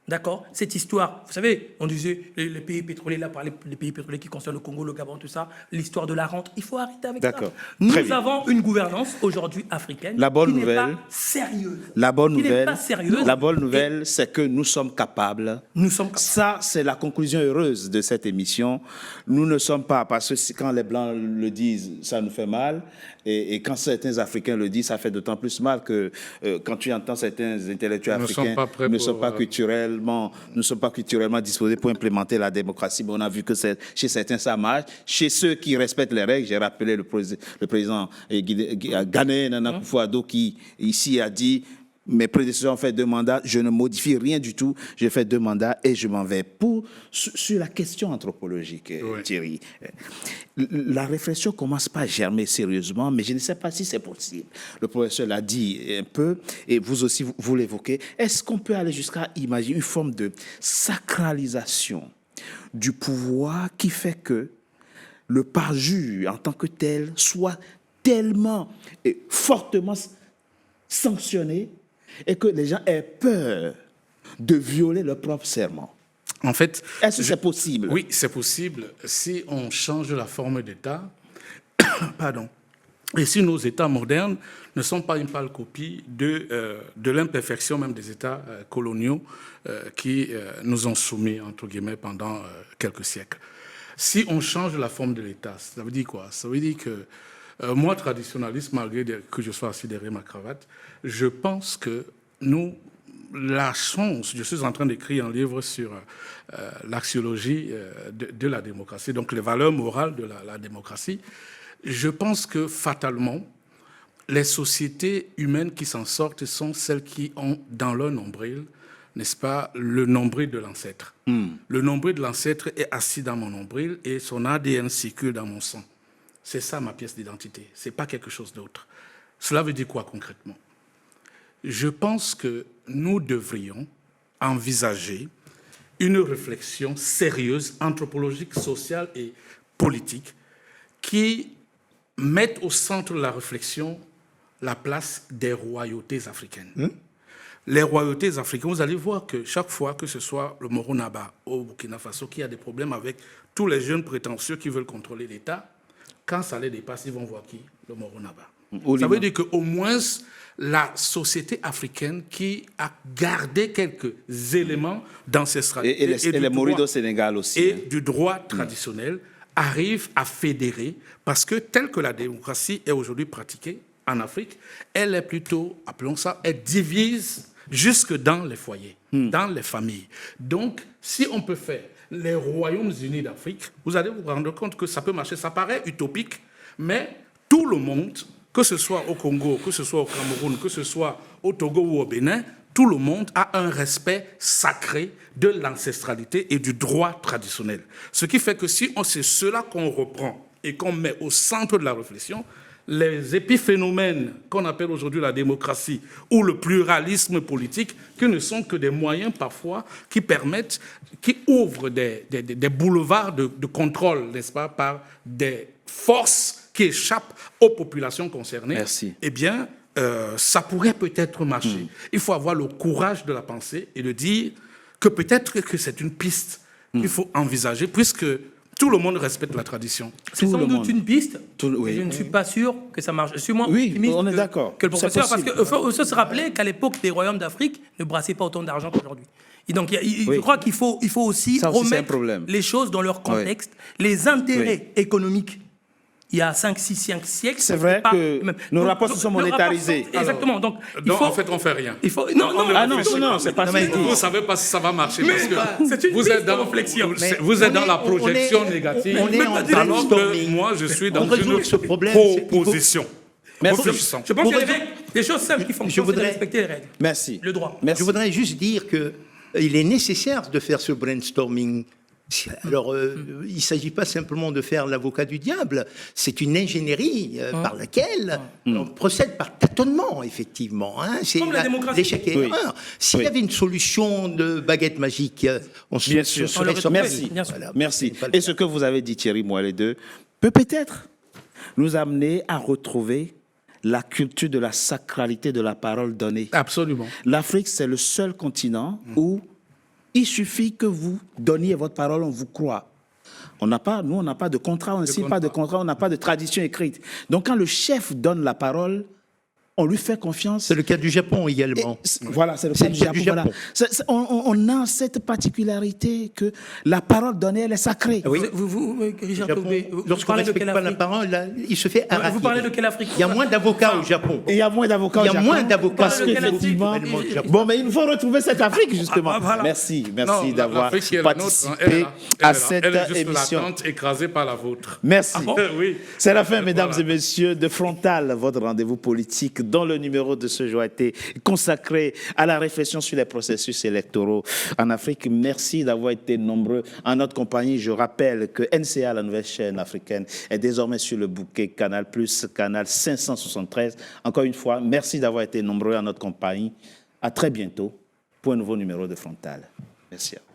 D'accord ? Cette histoire, vous savez, on disait les pays pétroliers, là, parlait des pays pétroliers qui concernent le Congo, le Gabon, tout ça, l'histoire de la rente. Il faut arrêter avec ça. Nous avons une gouvernance aujourd'hui africaine qui n'est pas sérieuse. La bonne nouvelle, c'est que nous sommes capables. Ça, c'est la conclusion heureuse de cette émission. Nous ne sommes pas, parce que quand les Blancs le disent, ça nous fait mal. Et quand certains Africains le disent, ça fait d'autant plus mal que quand tu entends certains intellectuels africains ne sont pas culturellement disposés pour implémenter la démocratie. Mais on a vu que chez certains, ça marche. Chez ceux qui respectent les règles, j'ai rappelé le président ghanéen Nana Akufo-Addo qui, ici, a dit « Mes prédécesseurs ont fait 2 mandats, je ne modifie rien du tout, j'ai fait 2 mandats et je m'en vais. » Sur la question anthropologique, Thierry, la réflexion commence pas à germer sérieusement, mais je ne sais pas si c'est possible. Le professeur l'a dit un peu, et vous aussi, vous l'évoquez. Est-ce qu'on peut aller jusqu'à imaginer une forme de sacralisation du pouvoir qui fait que le parjure en tant que tel soit tellement et fortement sanctionné et que les gens aient peur de violer leur propre serment? En fait, est-ce que c'est possible? Oui, c'est possible si on change la forme d'État. Pardon. Et si nos États modernes ne sont pas une pâle copie de l'imperfection même des États coloniaux qui nous ont soumis, entre guillemets, pendant quelques siècles. Si on change la forme de l'État, ça veut dire quoi? Ça veut dire que moi, traditionnaliste, malgré que je sois assis derrière ma cravate, je pense que la chance, je suis en train d'écrire un livre sur l'axiologie de la démocratie, donc les valeurs morales de la démocratie. Je pense que fatalement, les sociétés humaines qui s'en sortent sont celles qui ont dans leur nombril, n'est-ce pas, le nombril de l'ancêtre. Le nombril de l'ancêtre est assis dans mon nombril et son ADN circule dans mon sang. C'est ça ma pièce d'identité, ce n'est pas quelque chose d'autre. Cela veut dire quoi concrètement? Je pense que nous devrions envisager une réflexion sérieuse, anthropologique, sociale et politique, qui mette au centre de la réflexion la place des royautés africaines. Les royautés africaines, vous allez voir que chaque fois que ce soit le Moronaba au Burkina Faso qui a des problèmes avec tous les jeunes prétentieux qui veulent contrôler l'État, quand ça les dépasse, ils vont voir qui? Le Moronaba. Ça veut dire qu'au moins, la société africaine qui a gardé quelques éléments d'ancestralité et les Maurides au Sénégal aussi. Et du droit traditionnel arrive à fédérer, parce que telle que la démocratie est aujourd'hui pratiquée en Afrique, elle est plutôt, appelons ça, elle divise jusque dans les foyers, dans les familles. Donc, si on peut faire les Royaumes-Unis d'Afrique, vous allez vous rendre compte que ça peut marcher. Ça paraît utopique, mais tout le monde, que ce soit au Congo, que ce soit au Cameroun, que ce soit au Togo ou au Bénin, tout le monde a un respect sacré de l'ancestralité et du droit traditionnel. Ce qui fait que si c'est cela qu'on reprend et qu'on met au centre de la réflexion, les épiphénomènes qu'on appelle aujourd'hui la démocratie ou le pluralisme politique, qui ne sont que des moyens parfois qui permettent, qui ouvrent des boulevards de contrôle, n'est-ce pas, par des forces qui échappent aux populations concernées. Merci. Eh bien, ça pourrait peut-être marcher. Il faut avoir le courage de la pensée et de dire que peut-être que c'est une piste qu'il faut envisager, puisque tout le monde respecte la tradition. C'est sans doute une piste, mais je ne suis pas sûr que ça marche. Je suis moins optimiste on est d'accord. Que le professeur, parce qu'il faut se rappeler qu'à l'époque, les royaumes d'Afrique ne brassaient pas autant d'argent qu'aujourd'hui. Et donc, je crois qu'il faut aussi remettre les choses dans leur contexte. Les intérêts économiques, il y a 5-6 siècles. C'est vrai que nos rapports se sont monétarisés. Exactement. Donc, en fait, on ne fait rien. Non, c'est pas ça. Vous ne savez pas si ça va marcher. Parce que vous êtes dans réflexion. Vous êtes dans la projection négative. Alors que moi, je suis dans une proposition. Merci. Je pense qu'il y a des choses simples qui fonctionnent, c'est de respecter les règles. Merci. Le droit. Je voudrais juste dire que il est nécessaire de faire ce brainstorming. Alors, il ne s'agit pas simplement de faire l'avocat du diable, c'est une ingénierie par laquelle on procède par tâtonnement, effectivement. Hein. C'est Comme la démocratie. l'échec et l'erreur. S'il y avait une solution de baguette magique, on se Bien sûr. serait sorti. Merci. Bien sûr. Voilà. Merci. C'est pas le Et cas. ce que vous avez dit, Thierry Moelle 2, peut peut-être nous amener à retrouver la culture de la sacralité de la parole donnée. Absolument. L'Afrique, c'est le seul continent où il suffit que vous donniez votre parole, on vous croit. Nous, on n'a pas de contrat, on ne signe pas de contrat, on n'a pas de tradition écrite. Donc, quand le chef donne la parole, on lui fait confiance. C'est le cas du Japon également. Voilà, c'est le C'est cas du Japon. Voilà. On a cette particularité que la parole donnée, elle est sacrée. Oui. Richard Japon, Toubé, vous lorsqu'on parlez ne de respecte quelle pas la Afrique? parole, là, il se fait harakiri. Vous parlez de quelle Afrique? Il y a moins d'avocats au Japon. Et il y a moins d'avocats au Il y a Japon. moins d'avocats Parce au Japon. qu'effectivement... Au Japon. Bon, mais il faut retrouver cette Afrique, justement. Ah, voilà. Merci Non, d'avoir l'Afrique qui est la nôtre, hein, elle participé est là. à Elle est là. cette Elle est juste émission. latente, écrasée par la vôtre. Merci. Oui. C'est la fin, mesdames Voilà. et messieurs, de Frontal, votre rendez-vous politique, dont le numéro de ce jour a été consacré à la réflexion sur les processus électoraux en Afrique. Merci d'avoir été nombreux en notre compagnie. Je rappelle que NCA, la nouvelle chaîne africaine, est désormais sur le bouquet Canal+, canal 573. Encore une fois, merci d'avoir été nombreux en notre compagnie. À très bientôt pour un nouveau numéro de Frontal. Merci à vous.